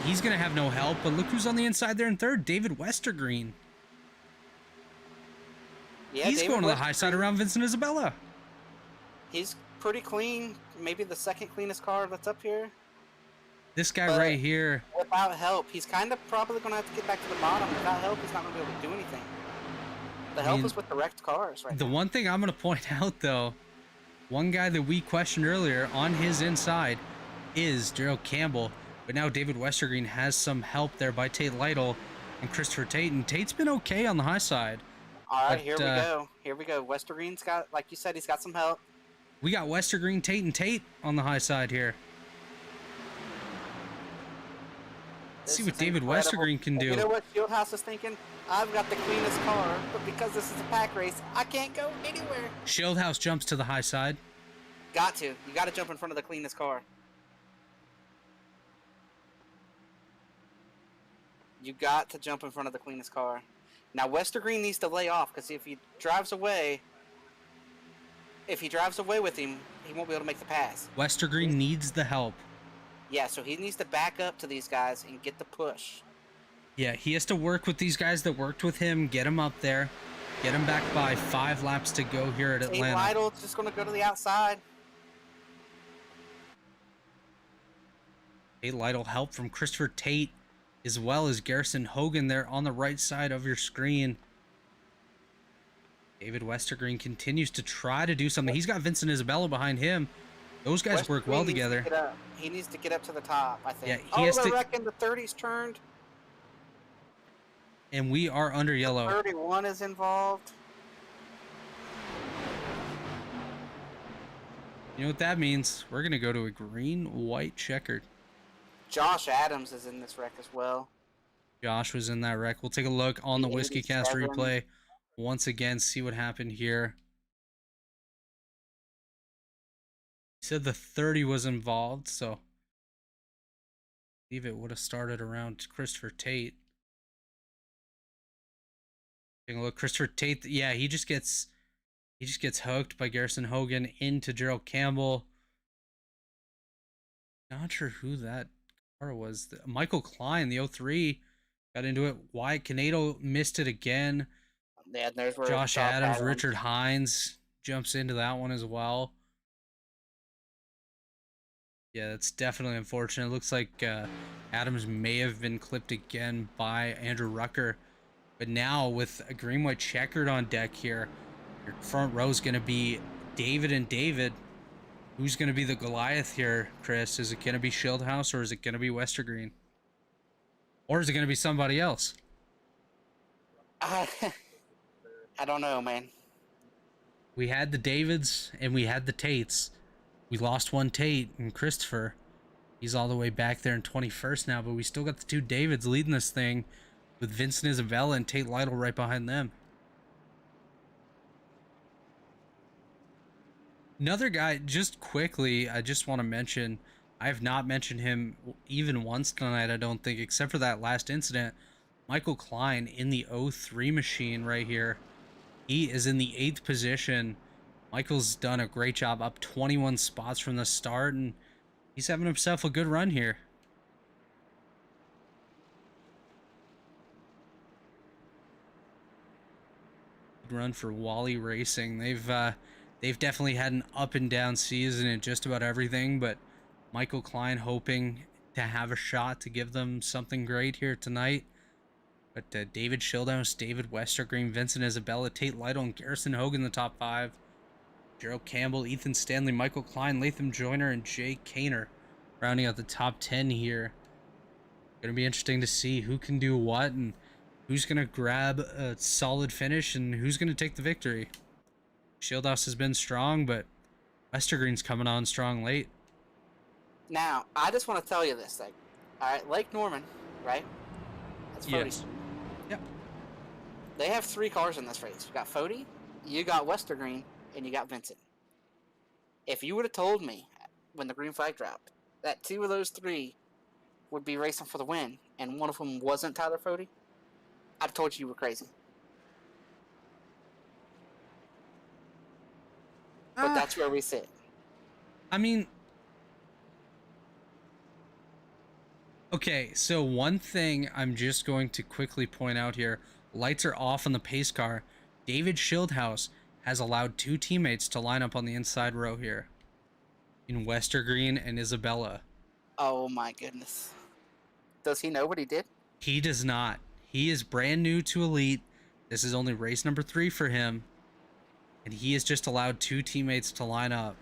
He's going to have no help, but look who's on the inside there in 3rd. David Westergreen. Yeah, he's going to the high side around Vincent Isabella. He's pretty clean. Maybe the 2nd cleanest car that's up here. This guy right here. Without help, he's kind of probably going to have to get back to the bottom. Without help, he's not going to be able to do anything. The help is with the wrecked cars right now. The one thing I'm going to point out, though, one guy that we questioned earlier on his inside is Gerald Campbell. But now David Westergreen has some help there by Tate Lytle and Christopher Tate. And Tate's been okay on the high side. All right, here we go. Here we go. Westergreen's got, like you said, he's got some help. We got Westergreen, Tate, and Tate on the high side here. Let's see what David Westergreen can do. You know what Fieldhouse is thinking? I've got the cleanest car, but because this is a pack race, I can't go anywhere. Shieldhouse jumps to the high side. Got to. You got to jump in front of the cleanest car. You got to jump in front of the cleanest car. Now, Westergreen needs to lay off, because if he drives away with him, he won't be able to make the pass. Westergreen needs the help. Yeah, so he needs to back up to these guys and get the push. Yeah, he has to work with these guys that worked with him, get him up there, get him back by 5 laps to go here at Atlanta. Lytle's just going to go to the outside. Tate Lytle help from Christopher Tate, as well as Garrison Hogan there on the right side of your screen. David Westergreen continues to try to do something. He's got Vincent Isabella behind him. Those guys work well together. He needs to get up to the top, I think. Yeah, he has to. I reckon the 30's turned. And we are under yellow. 31 is involved. You know what that means? We're going to go to a green-white checkered. Josh Adams is in this wreck as well. Josh was in that wreck. We'll take a look on the Whiskey Cast replay once again, see what happened here. He said the 30 was involved, so I believe it would have started around Christopher Tate. Taking a look, Christopher Tate, yeah, he just gets hooked by Garrison Hogan into Gerald Campbell. Not sure who that car was. Michael Klein, the 03, got into it. Wyatt Canedo missed it again. Yeah, there's where Josh Adams, Richard Hines jumps into that one as well. Yeah, that's definitely unfortunate. It looks like Adams may have been clipped again by Andrew Rucker. But now with a green-white checkered on deck here, your front row is going to be David and David. Who's going to be the Goliath here, Chris? Is it going to be Shieldhouse or is it going to be Westergreen? Or is it going to be somebody else? I don't know, man. We had the Davids and we had the Tates. We lost one Tate and Christopher. He's all the way back there in 21st now, but we still got the 2 Davids leading this thing with Vincent Isabella and Tate Lytle right behind them. Another guy, just quickly, I just want to mention, I have not mentioned him even once tonight, I don't think, except for that last incident. Michael Klein in the 03 machine right here. He is in the 8th position. Michael's done a great job, up 21 spots from the start, and he's having himself a good run here. Good run for Wally Racing. They've definitely had an up and down season in just about everything, but Michael Klein hoping to have a shot to give them something great here tonight. But David Shieldhouse, David Westergreen, Vincent Isabella, Tate Lytle, and Garrison Hogan, the top 5. Gerald Campbell, Ethan Stanley, Michael Klein, Latham Joyner, and Jay Kaner rounding out the top 10 here. Going to be interesting to see who can do what and who's going to grab a solid finish and who's going to take the victory. Shieldhouse has been strong, but Westergreen's coming on strong late. Now, I just want to tell you this thing. All right, Lake Norman, right? That's Fody. Yes. Yep. They have 3 cars in this race. You got Fody, you got Westergreen, and you got Vincent. If you would have told me when the green flag dropped that 2 of those 3 would be racing for the win and one of them wasn't Tyler Fody, I'd have told you were crazy. But that's where we sit. I mean, okay, so one thing I'm just going to quickly point out here. Lights are off on the pace car. David Shieldhouse has allowed 2 teammates to line up on the inside row here. In Westergreen and Isabella. Oh my goodness. Does he know what he did? He does not. He is brand new to Elite. This is only race number 3 for him. And he has just allowed 2 teammates to line up.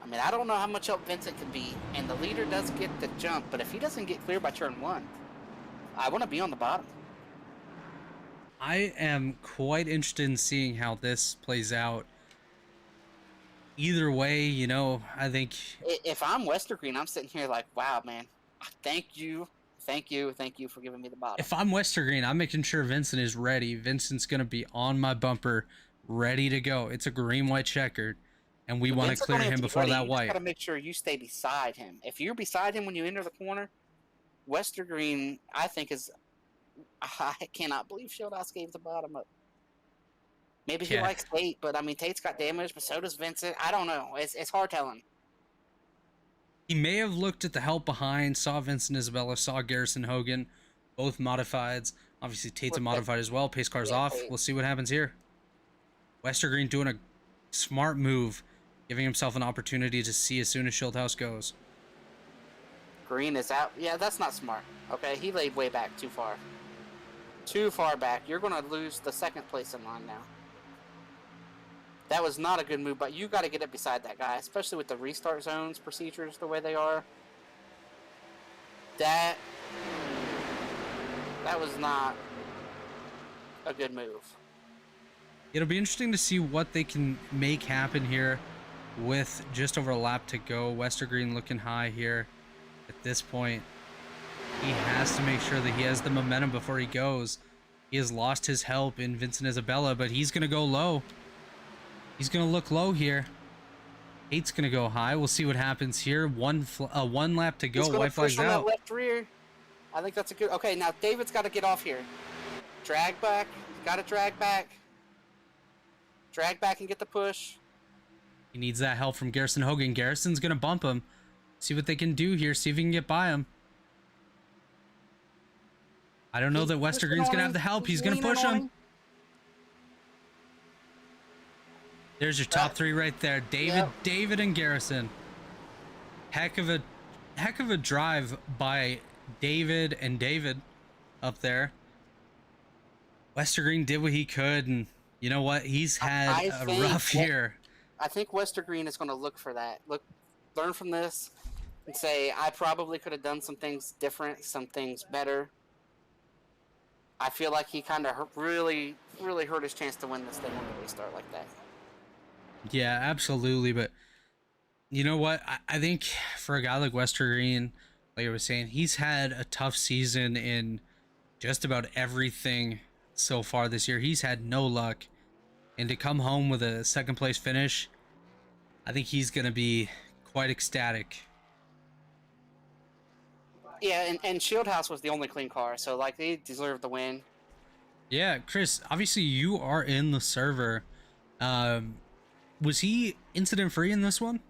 I mean, I don't know how much help Vincent can be, and the leader does get the jump, but if he doesn't get clear by turn 1, I want to be on the bottom. I am quite interested in seeing how this plays out. either way, you know, I think If I'm Westergreen, I'm sitting here like, wow, man, thank you, thank you, thank you for giving me the bottom. if I'm Westergreen, I'm making sure Vincent is ready. Vincent's gonna be on my bumper, ready to go. It's a green white checkered, and we want to Vincent don't clear have him to be before ready. that You just got white. to make sure you stay beside him. If you're beside him when you enter the corner, Westergreen, I think is. I cannot believe Shieldhouse gave the bottom up. Maybe he Yeah, likes Tate, but I mean Tate's got damage, but so does Vincent. I don't know. It's hard telling. he may have looked at the help behind, saw Vincent Isabella, saw Garrison Hogan, both modifieds. Obviously, Tate's a Look, Tate, modified as well. Pace car's yeah, off. Tate. We'll see what happens here. Westergreen doing a smart move, giving himself an opportunity to see as soon as Shieldhouse goes. Green is out. Yeah, that's not smart. Okay, he laid way back too far. Too far back. You're going to lose the second place in line now. That was not a good move, but you got to get it beside that guy, especially with the restart zones procedures the way they are. That was not a good move. It'll be interesting to see what they can make happen here with just over a lap to go. Westergreen looking high here at this point. He has to make sure that he has the momentum before he goes. He has lost his help in Vincent Isabella, but he's going to go low. He's going to look low here. Eight's going to go high. We'll see what happens here. One lap to go. He's going White to push flag's on that out. left rear. I think that's a good... Okay, now David's got to get off here. Drag back. Got to drag back. Drag back and get the push. He needs that help from Garrison Hogan. Garrison's going to bump him. See what they can do here. See if he can get by him. I don't know that Westergreen's going to have the help. He's going to push him. There's your top three right there. David, and Garrison. Heck of a drive by David up there. Westergreen did what he could, and you know what? He's had a rough year. I think Westergreen is going to look for that. Learn from this and say, I probably could have done some things different, some things better. I feel like he kind of really, really hurt his chance to win this thing when the restart like that. Yeah, absolutely. But you know what? I think for a guy like Westergreen, like I was saying, he's had a tough season in just about everything so far this year. He's had no luck. And to come home with a second place finish, I think he's going to be quite ecstatic. Yeah, and Shieldhouse was the only clean car, so like they deserved the win. Yeah, Chris, obviously you are in the server. Was he incident free in this one?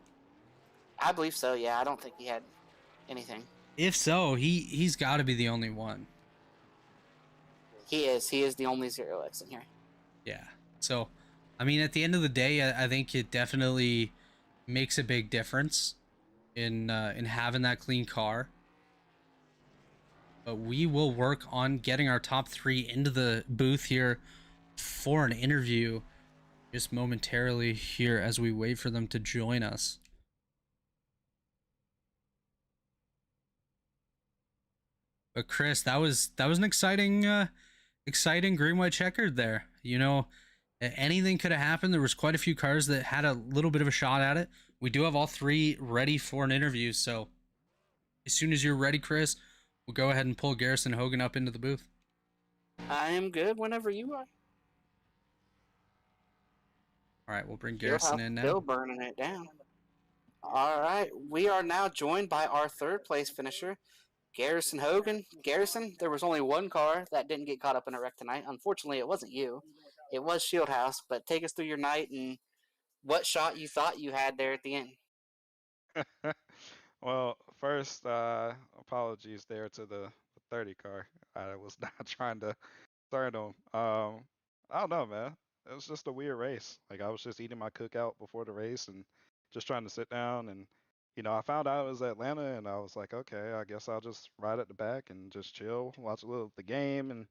I believe so, yeah. I don't think he had anything. If so, he's got to be the only one. He is the only 0x in here. Yeah. So, I mean, at the end of the day, I think it definitely makes a big difference in having that clean car. But we will work on getting our top three into the booth here for an interview just momentarily here as we wait for them to join us. But Chris, that was an exciting green white checkered there. You know, anything could have happened. There was quite a few cars that had a little bit of a shot at it. We do have all three ready for an interview, so as soon as you're ready, Chris, we'll go ahead and pull Garrison Hogan up into the booth. I am good whenever you are. All right, we'll bring Garrison in now. Still burning it down. All right, we are now joined by our third place finisher, Garrison Hogan. Garrison, there was only one car that didn't get caught up in a wreck tonight. Unfortunately, it wasn't you. It was Shieldhouse, but take us through your night and what shot you thought you had there at the end. Well, first, apologies there to the 30 car. I was not trying to turn them. I don't know, man. It was just a weird race. Like I was just eating my cookout before the race and just trying to sit down and I found out it was Atlanta and I was like, okay, I guess I'll just ride at the back and just chill, watch a little of the game and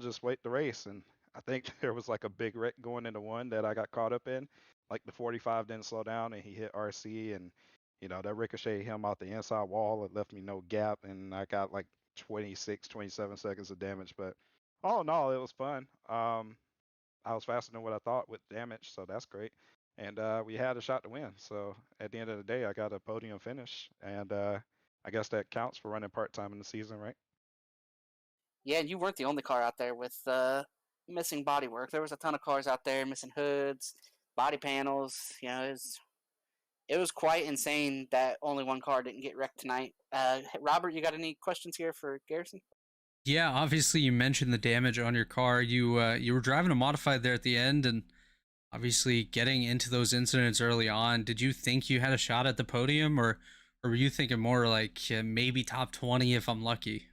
just wait the race. And I think there was like a big wreck going into one that I got caught up in. Like the 45 didn't slow down and he hit RC and that ricocheted him out the inside wall. It left me no gap and I got like 26, 27 seconds of damage. But all in all, it was fun. I was faster than what I thought with damage, so that's great. and we had a shot to win. So at the end of the day, I got a podium finish, and I guess that counts for running part time in the season, right? Yeah, and you weren't the only car out there with missing bodywork. There was a ton of cars out there missing hoods, body panels. It was quite insane that only one car didn't get wrecked tonight. Robert, you got any questions here for Garrison? Yeah, obviously you mentioned the damage on your car. You were driving a modified there at the end, and obviously getting into those incidents early on. Did you think you had a shot at the podium, or were you thinking more like maybe top 20 if I'm lucky?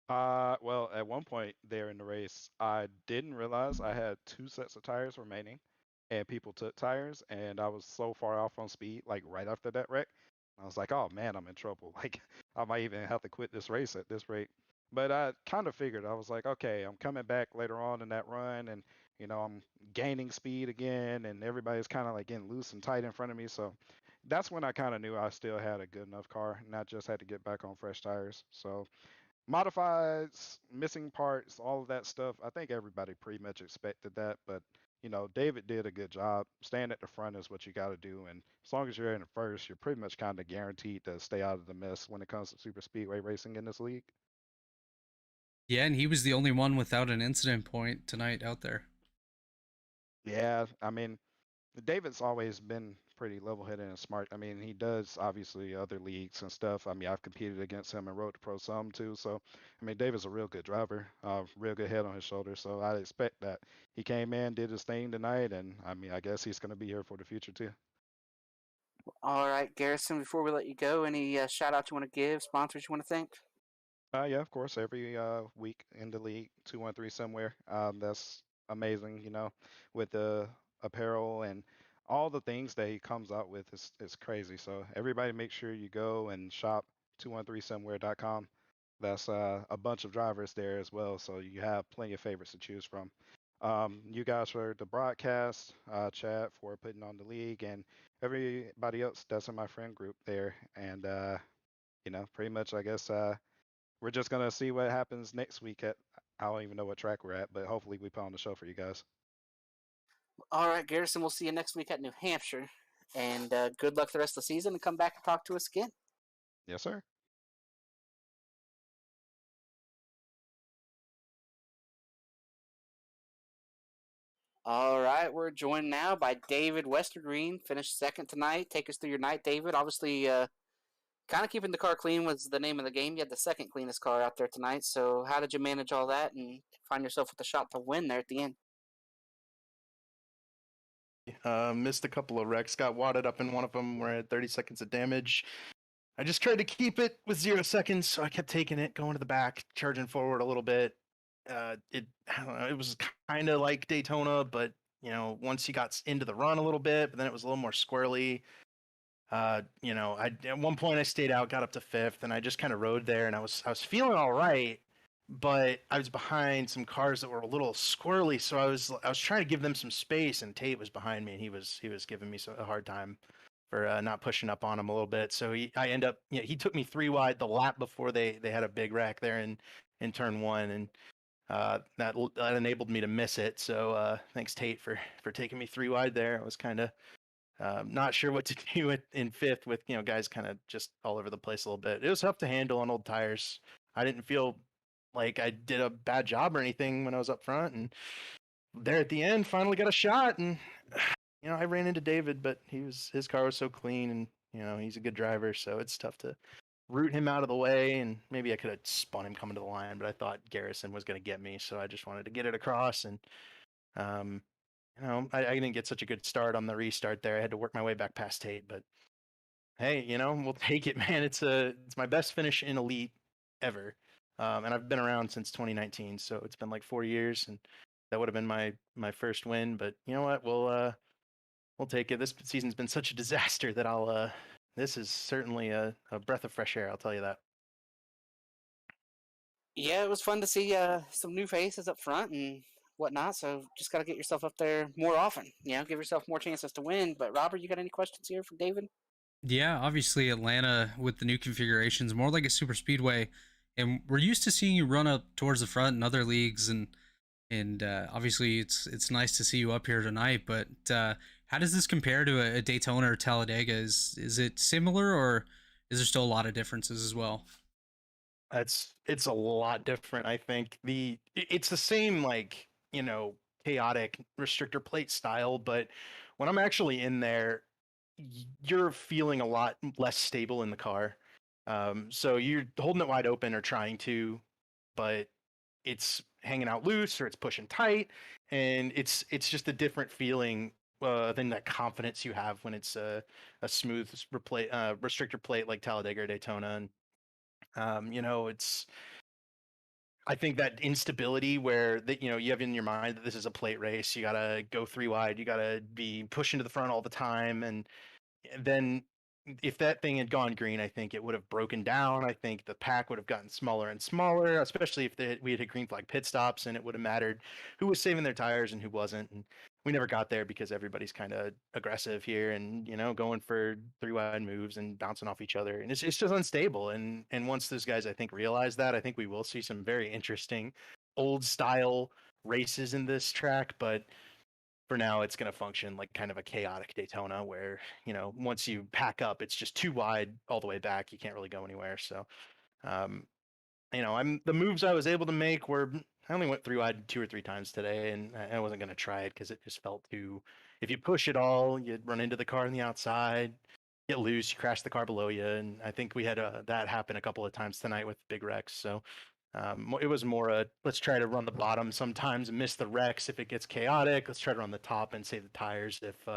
Well, at one point there in the race, I didn't realize I had two sets of tires remaining, and people took tires, and I was so far off on speed, like right after that wreck. I was like, oh man, I'm in trouble. Like, I might even have to quit this race at this rate. But I kind of figured, I was like, okay, I'm coming back later on in that run, and I'm gaining speed again, and everybody's kind of like getting loose and tight in front of me. So that's when I kind of knew I still had a good enough car, and I just had to get back on fresh tires. So modifieds, missing parts, all of that stuff. I think everybody pretty much expected that, but David did a good job. Staying at the front is what you got to do, and as long as you're in the first, you're pretty much kind of guaranteed to stay out of the mess when it comes to super speedway racing in this league. Yeah, and he was the only one without an incident point tonight out there. Yeah, I mean, David's always been pretty level-headed and smart. I mean, he does obviously other leagues and stuff. I mean, I've competed against him and Road to Pro some too. So, I mean, David's a real good driver, real good head on his shoulders. So I'd expect that he came in, did his thing tonight, and I mean, I guess he's going to be here for the future too. All right, Garrison, before we let you go, any shout outs you want to give, sponsors you want to thank? Yeah, of course. Every week in the league, 213 somewhere. That's amazing. With the apparel and all the things that he comes out with is crazy. So everybody, make sure you go and shop 213somewhere.com. That's a bunch of drivers there as well. So you have plenty of favorites to choose from. You guys for the broadcast, Chad for putting on the league, and everybody else that's in my friend group there. And pretty much, I guess. We're just gonna see what happens next week at I don't even know what track we're at, but hopefully we put on the show for you guys. All right, Garrison, we'll see you next week at New Hampshire. And good luck the rest of the season and come back and talk to us again. Yes, sir. All right, we're joined now by David Westergreen, finished second tonight. Take us through your night, David. Obviously, kind of keeping the car clean was the name of the game. You had the second cleanest car out there tonight. So, how did you manage all that and find yourself with a shot to win there at the end? Missed a couple of wrecks, got wadded up in one of them where I had 30 seconds of damage. I just tried to keep it with 0 seconds, so I kept taking it, going to the back, charging forward a little bit. I don't know, it was kind of like Daytona, but once you got into the run a little bit, but then it was a little more squirrely. At one point I stayed out, got up to 5th, and I just kind of rode there, and I was feeling all right, but I was behind some cars that were a little squirrely, so I was trying to give them some space, and Tate was behind me, and he was giving me a hard time for not pushing up on him a little bit. So I end up, he took me 3 wide the lap before they had a big wreck there in turn 1, and that enabled me to miss it. So thanks Tate for taking me 3 wide there. I was kind of not sure what to do in 5th with guys kind of just all over the place a little bit. It was tough to handle on old tires. I didn't feel like I did a bad job or anything when I was up front, and there at the end finally got a shot, and I ran into David, but his car was so clean, and he's a good driver, so it's tough to root him out of the way, and maybe I could have spun him coming to the line, but I thought Garrison was going to get me, so I just wanted to get it across, and I didn't get such a good start on the restart there. I had to work my way back past Tate, but hey, we'll take it, man. It's my best finish in Elite ever. And I've been around since 2019, so it's been like 4 years, and that would have been my first win. But you know what? We'll take it. This season's been such a disaster that this is certainly a breath of fresh air. I'll tell you that. Yeah, it was fun to see some new faces up front and whatnot. So just got to get yourself up there more often. Give yourself more chances to win. But Robert, you got any questions here for David? Yeah, obviously Atlanta with the new configurations, more like a super speedway, and we're used to seeing you run up towards the front in other leagues, and obviously it's nice to see you up here tonight. But How does this compare to a Daytona or Talladega? Is it similar, or is there still a lot of differences as well? It's a lot different. I think it's the same, like, chaotic restrictor plate style, but when I'm actually in there, you're feeling a lot less stable in the car. So you're holding it wide open or trying to, but it's hanging out loose or it's pushing tight, and it's just a different feeling than that confidence you have when it's a smooth restrictor plate like Talladega or Daytona. And it's, I think that instability where that you have in your mind that this is a plate race, you gotta go three wide, you gotta be pushing to the front all the time, and then if that thing had gone green, I think it would have broken down. I think the pack would have gotten smaller and smaller, especially if we had hit green flag pit stops, and it would have mattered who was saving their tires and who wasn't. And we never got there because everybody's kind of aggressive here, and going for three wide moves and bouncing off each other, and it's just unstable. And once those guys, I think, realize that, I think we will see some very interesting old style races in this track. But for now, it's going to function like kind of a chaotic Daytona where, once you pack up, it's just too wide all the way back. You can't really go anywhere. So, um, the moves I was able to make were, I only went three wide two or three times today, and I wasn't going to try it because it just felt too, if you push it all, you'd run into the car on the outside, get loose, you crash the car below you. And I think we had that happen a couple of times tonight with big wrecks. So, it was more let's try to run the bottom sometimes and miss the wrecks if it gets chaotic. Let's try to run the top and save the tires if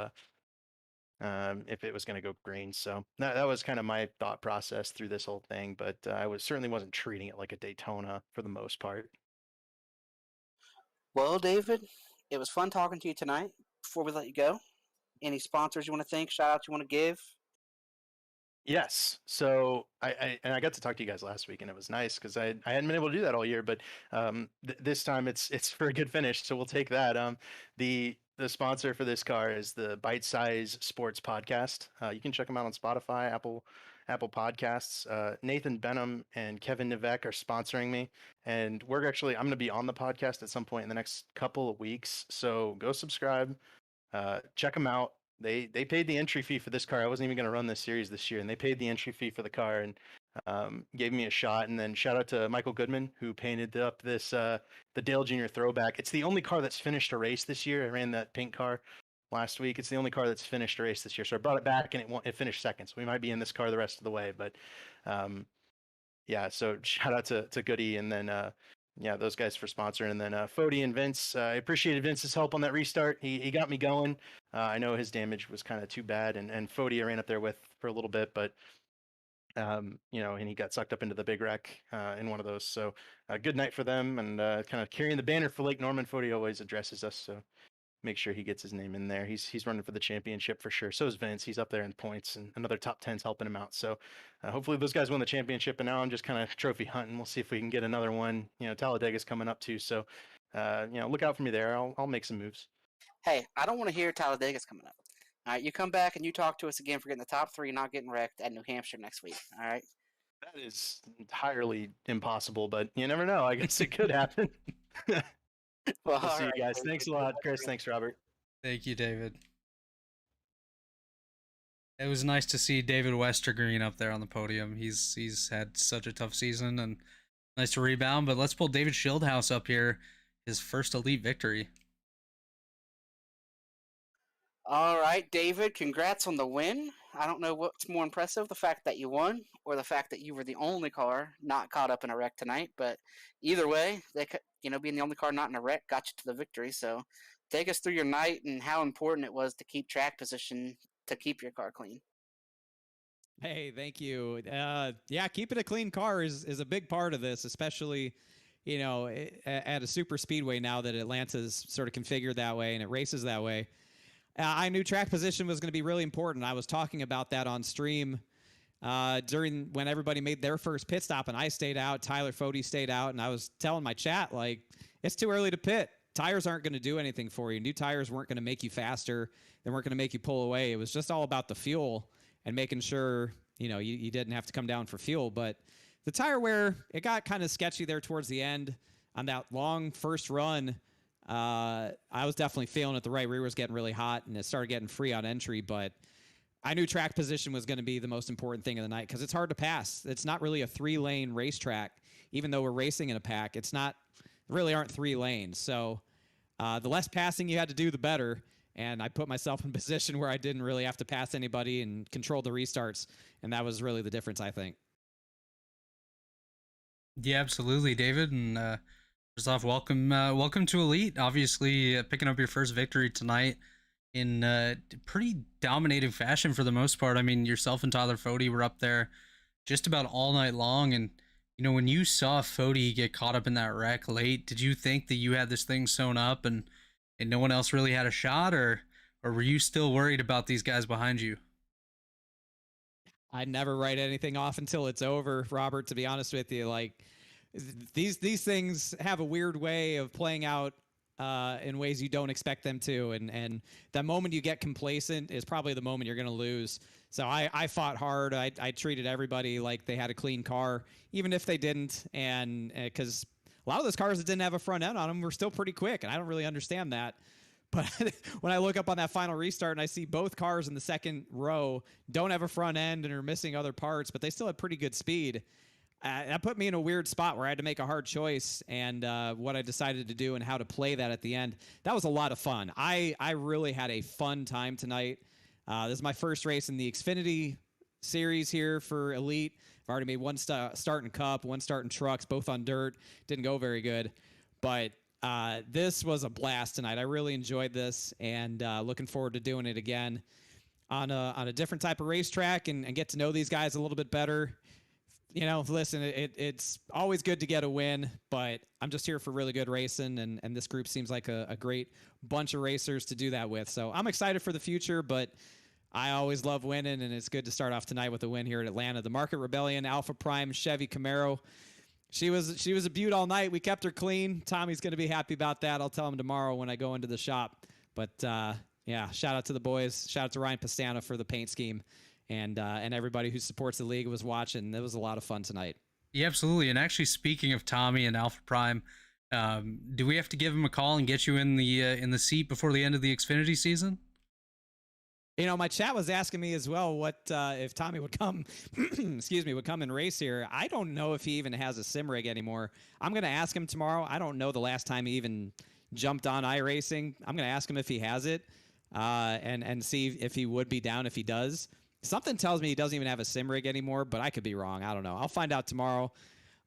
it was going to go green. So that was kind of my thought process through this whole thing. But certainly wasn't treating it like a Daytona for the most part. Well, David, it was fun talking to you tonight. Before we let you go, any sponsors you want to thank, shout out you want to give? Yes. So I got to talk to you guys last week, and it was nice because I hadn't been able to do that all year. But this time it's for a good finish, so we'll take that. The sponsor for this car is the Bite Size Sports Podcast. You can check them out on Spotify, Apple Podcasts. Nathan Benham and Kevin Nivek are sponsoring me, and I'm going to be on the podcast at some point in the next couple of weeks. So go subscribe, check them out. They paid the entry fee for this car. I wasn't even going to run this series this year, and they paid the entry fee for the car and gave me a shot. And then shout out to Michael Goodman, who painted up this the Dale Jr. throwback. It's the only car that's finished a race this year. I ran that pink car last week. It's the only car that's finished a race this year. So I brought it back, and it finished second. So we might be in this car the rest of the way. But yeah, so shout out to Goody, and then yeah, those guys for sponsoring. And then Fody and Vince, I appreciated Vince's help on that restart. He got me going. I know his damage was kind of too bad, and Fody I ran up there with for a little bit, but and he got sucked up into the big wreck in one of those. So good night for them, and kind of carrying the banner for Lake Norman. Fody always addresses us, so make sure he gets his name in there. He's running for the championship for sure. So is Vince. He's up there in points, and another top 10's helping him out. So hopefully those guys win the championship. And now I'm just kind of trophy hunting. We'll see if we can get another one. Talladega's coming up too. So look out for me there. I'll make some moves. Hey, I don't want to hear Talladega's coming up. All right, you come back and you talk to us again for getting the top three, not getting wrecked at New Hampshire next week. All right. That is entirely impossible, but you never know. I guess it could happen. Well, We'll see you guys. David. Thanks a lot, Chris. Thanks, Robert. Thank you, David. It was nice to see David Westergreen up there on the podium. He's had such a tough season, and nice to rebound. But let's pull David Schildhouse up here, his first elite victory. All right, David, congrats on the win. I don't know what's more impressive, the fact that you won or the fact that you were the only car not caught up in a wreck tonight. But either way, being the only car not in a wreck got you to the victory. So take us through your night and how important it was to keep track position to keep your car clean. Hey, thank you. Yeah, keeping a clean car is a big part of this, especially, at a super speedway now that Atlanta's sort of configured that way and it races that way. I knew track position was going to be really important. I was talking about that on stream when everybody made their first pit stop, and I stayed out. Tyler Fody stayed out, and I was telling my chat, like, it's too early to pit. Tires aren't going to do anything for you. New tires weren't going to make you faster. They weren't going to make you pull away. It was just all about the fuel and making sure, you didn't have to come down for fuel. But the tire wear, it got kind of sketchy there towards the end on that long first run. I was definitely feeling it. The right rear was getting really hot, and it started getting free on entry, but I knew track position was going to be the most important thing of the night because it's hard to pass. It's not really a 3-lane racetrack, even though we're racing in a pack. It's not, really aren't 3 lanes. So the less passing you had to do, the better. And I put myself in a position where I didn't really have to pass anybody and control the restarts. And that was really the difference, I think. Yeah, absolutely, David. And first off, welcome to Elite. Obviously, picking up your first victory tonight in pretty dominating fashion for the most part. I mean, yourself and Tyler Fody were up there just about all night long. And, you know, when you saw Fody get caught up in that wreck late, did you think that you had this thing sewn up and no one else really had a shot, or were you still worried about these guys behind you? I never write anything off until it's over, Robert, to be honest with you. Like, these things have a weird way of playing out in ways you don't expect them to. And the moment you get complacent is probably the moment you're going to lose. So I fought hard. I treated everybody like they had a clean car, even if they didn't. And because a lot of those cars that didn't have a front end on them were still pretty quick. And I don't really understand that. But when I look up on that final restart and I see both cars in the second row don't have a front end and are missing other parts, but they still had pretty good speed, that put me in a weird spot where I had to make a hard choice, and what I decided to do and how to play that at the end. That was a lot of fun. I really had a fun time tonight. This is my first race in the Xfinity series here for Elite. I've already made one start in Cup, one start in trucks, both on dirt. Didn't go very good, but this was a blast tonight. I really enjoyed this, and looking forward to doing it again on a different type of racetrack and get to know these guys a little bit better. You know, listen, it's always good to get a win, but I'm just here for really good racing, and this group seems like a great bunch of racers to do that with. So I'm excited for the future, but I always love winning, and it's good to start off tonight with a win here at Atlanta. The Market Rebellion, Alpha Prime, Chevy Camaro. She was a beaut all night. We kept her clean. Tommy's going to be happy about that. I'll tell him tomorrow when I go into the shop. But yeah, shout out to the boys. Shout out to Ryan Pastana for the paint scheme. And everybody who supports the league was watching. It was a lot of fun tonight. Yeah, absolutely. And actually, speaking of Tommy and Alpha Prime, do we have to give him a call and get you in the seat before the end of the Xfinity season? You know, my chat was asking me as well what if Tommy would come, would come and race here. I don't know if he even has a sim rig anymore. I'm going to ask him tomorrow. I don't know the last time he even jumped on iRacing. I'm going to ask him if he has it and see if he would be down if he does. Something tells me he doesn't even have a sim rig anymore, but I could be wrong. I don't know. I'll find out tomorrow.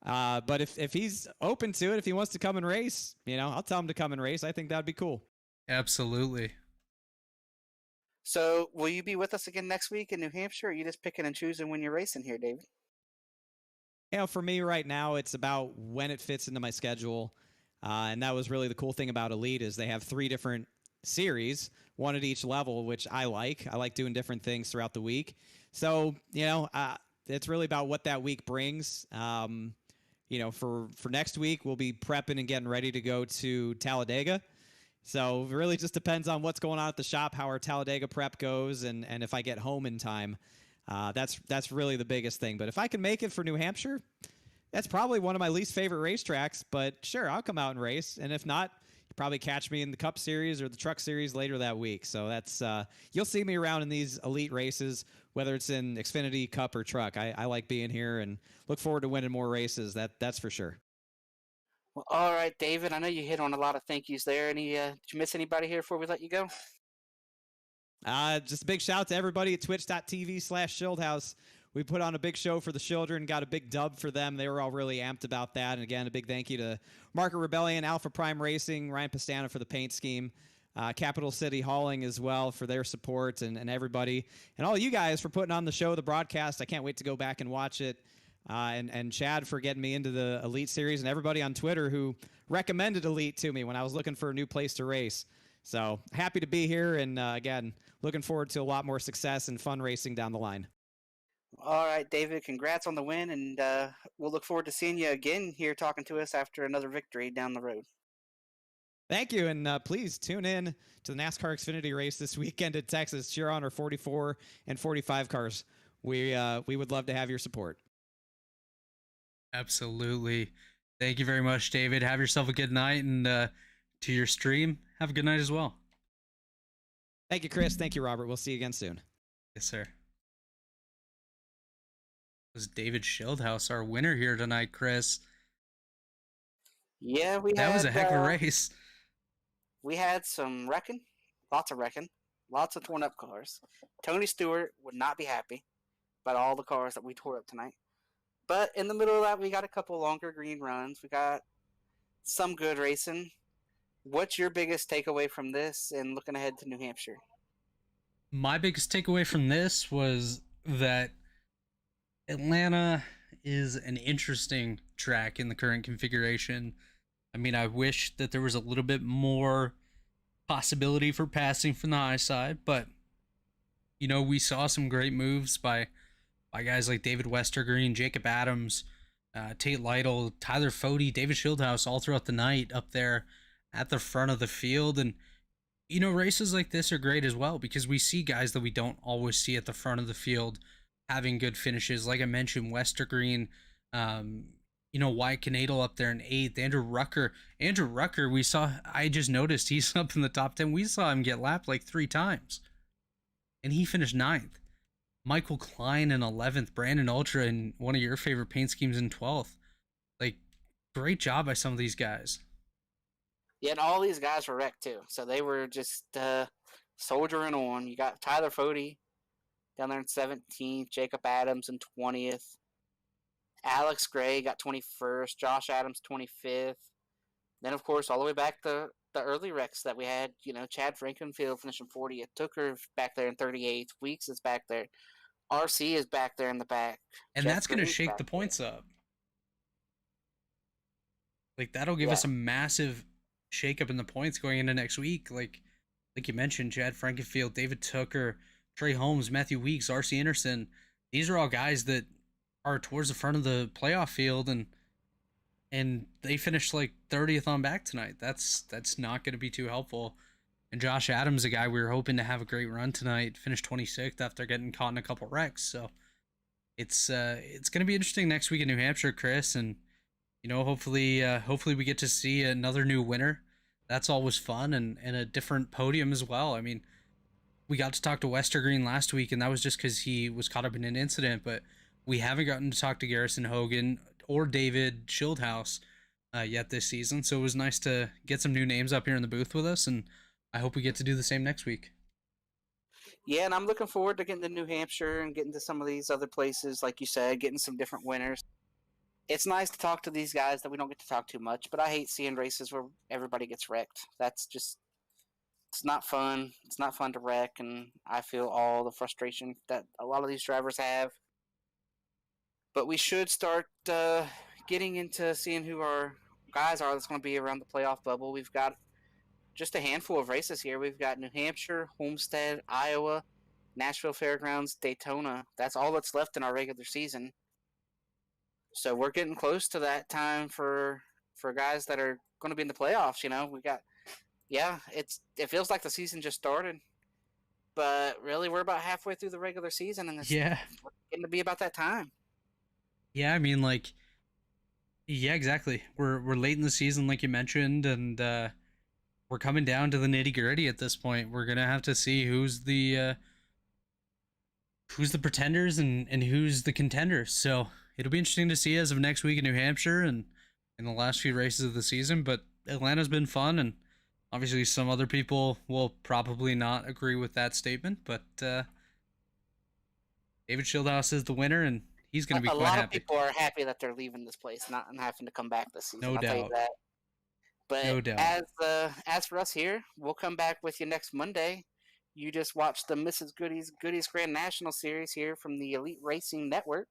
But if he's open to it, if he wants to come and race, you know, I'll tell him to come and race. I think that'd be cool. Absolutely. So, will you be with us again next week in New Hampshire, or are you just picking and choosing when you're racing here, David? You know, for me right now, it's about when it fits into my schedule. And that was really the cool thing about Elite is they have 3 different series, one at each level, which I like. I like doing different things throughout the week. So, you know, it's really about what that week brings. You know, for next week, we'll be prepping and getting ready to go to Talladega. So it really just depends on what's going on at the shop, how our Talladega prep goes, and if I get home in time. That's really the biggest thing. But if I can make it for New Hampshire, that's probably one of my least favorite racetracks. But sure, I'll come out and race. And if not, you'll probably catch me in the Cup Series or the Truck Series later that week. So that's you'll see me around in these Elite races, whether it's in Xfinity, Cup, or Truck. I like being here and look forward to winning more races. That's for sure. Well, all right, David. I know you hit on a lot of thank yous there. Did you miss anybody here before we let you go? Just a big shout out to everybody at twitch.tv/Shieldhouse. We put on a big show for the children, got a big dub for them. They were all really amped about that. And again, a big thank you to Market Rebellion, Alpha Prime Racing, Ryan Pastana for the paint scheme, Capital City Hauling as well for their support, and everybody. And all you guys for putting on the show, the broadcast. I can't wait to go back and watch it. And Chad for getting me into the Elite Series, and everybody on Twitter who recommended Elite to me when I was looking for a new place to race. So happy to be here, and again, looking forward to a lot more success and fun racing down the line. All right, David, congrats on the win, and we'll look forward to seeing you again here talking to us after another victory down the road. Thank you, and please tune in to the NASCAR Xfinity race this weekend in Texas. Cheer on our 44 and 45 cars. We would love to have your support. Absolutely. Thank you very much, David. Have yourself a good night, and to your stream. Have a good night as well. Thank you, Chris. Thank you, Robert. We'll see you again soon. Yes, sir. It was David Schildhouse, our winner here tonight, Chris. Yeah, That was a heck of a race. We had some wrecking, lots of wrecking, lots of torn up cars. Tony Stewart would not be happy about all the cars that we tore up tonight. But in the middle of that, we got a couple longer green runs. We got some good racing. What's your biggest takeaway from this and looking ahead to New Hampshire? My biggest takeaway from this was that Atlanta is an interesting track in the current configuration. I mean, I wish that there was a little bit more possibility for passing from the high side, but you know, we saw some great moves by guys like David Westergreen, Jacob Adams, Tate Lytle, Tyler Fody, David Schildhouse all throughout the night up there at the front of the field. And you know, races like this are great as well because we see guys that we don't always see at the front of the field having good finishes. Like I mentioned, Westergreen, you know, Wyatt Canadle up there in 8th. Andrew Rucker, I just noticed he's up in the top 10. We saw him get lapped like 3 times. And he finished 9th. Michael Klein in 11th. Brandon Ultra in one of your favorite paint schemes in 12th. Like, great job by some of these guys. Yeah, and all these guys were wrecked too. So they were just soldiering on. You got Tyler Fody down there in 17th. Jacob Adams in 20th. Alex Gray got 21st, Josh Adams 25th. Then, of course, all the way back to the early wrecks that we had, you know, Chad Frankenfield finishing 40th, Tooker back there in 38th, Weeks is back there, RC is back there in the back. And that's going to shake the points up. Like, that'll give us a massive shake-up in the points going into next week. Like you mentioned, Chad Frankenfield, David Tooker, Trey Holmes, Matthew Weeks, RC Anderson. These are all guys that are towards the front of the playoff field, and they finished like 30th on back tonight. That's not going to be too helpful. And Josh Adams, a guy we were hoping to have a great run tonight, finished 26th after getting caught in a couple wrecks. So it's going to be interesting next week in New Hampshire, Chris, and you know, hopefully we get to see another new winner. That's always fun, and a different podium as well. I mean, we got to talk to Westergreen last week, and that was just because he was caught up in an incident, but we haven't gotten to talk to Garrison Hogan or David Schildhouse yet this season, so it was nice to get some new names up here in the booth with us, and I hope we get to do the same next week. Yeah, and I'm looking forward to getting to New Hampshire and getting to some of these other places, like you said, getting some different winners. It's nice to talk to these guys that we don't get to talk too much, but I hate seeing races where everybody gets wrecked. That's just, it's not fun. It's not fun to wreck, and I feel all the frustration that a lot of these drivers have. But we should start getting into seeing who our guys are that's going to be around the playoff bubble. We've got just a handful of races here. We've got New Hampshire, Homestead, Iowa, Nashville Fairgrounds, Daytona. That's all that's left in our regular season. So we're getting close to that time for guys that are going to be in the playoffs. You know, we got, it feels like the season just started, but really we're about halfway through the regular season, and it's getting to be about that time. Yeah, I mean, like, yeah, exactly. We're late in the season, like you mentioned, and we're coming down to the nitty gritty at this point. We're gonna have to see who's the pretenders and who's the contenders. So it'll be interesting to see as of next week in New Hampshire and in the last few races of the season. But Atlanta's been fun, and obviously some other people will probably not agree with that statement. But David Schildhouse is the winner, and he's going to be quite happy. A lot of people are happy that they're leaving this place, not having to come back this season. No doubt. Tell you that. But no doubt. As for us here, we'll come back with you next Monday. You just watched the Mrs. Goody's Grand National Series here from the Elite Racing Network.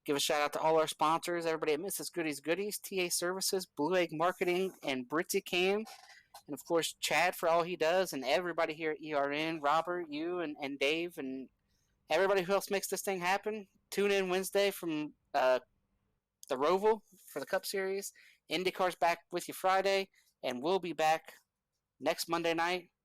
Give a shout out to all our sponsors, everybody at Mrs. Goodies, TA Services, Blue Egg Marketing, and Brixi Cam. And of course, Chad for all he does, and everybody here at ERN, Robert, you, and Dave, and everybody who else makes this thing happen. Tune in Wednesday from the Roval for the Cup Series. IndyCar's back with you Friday, and we'll be back next Monday night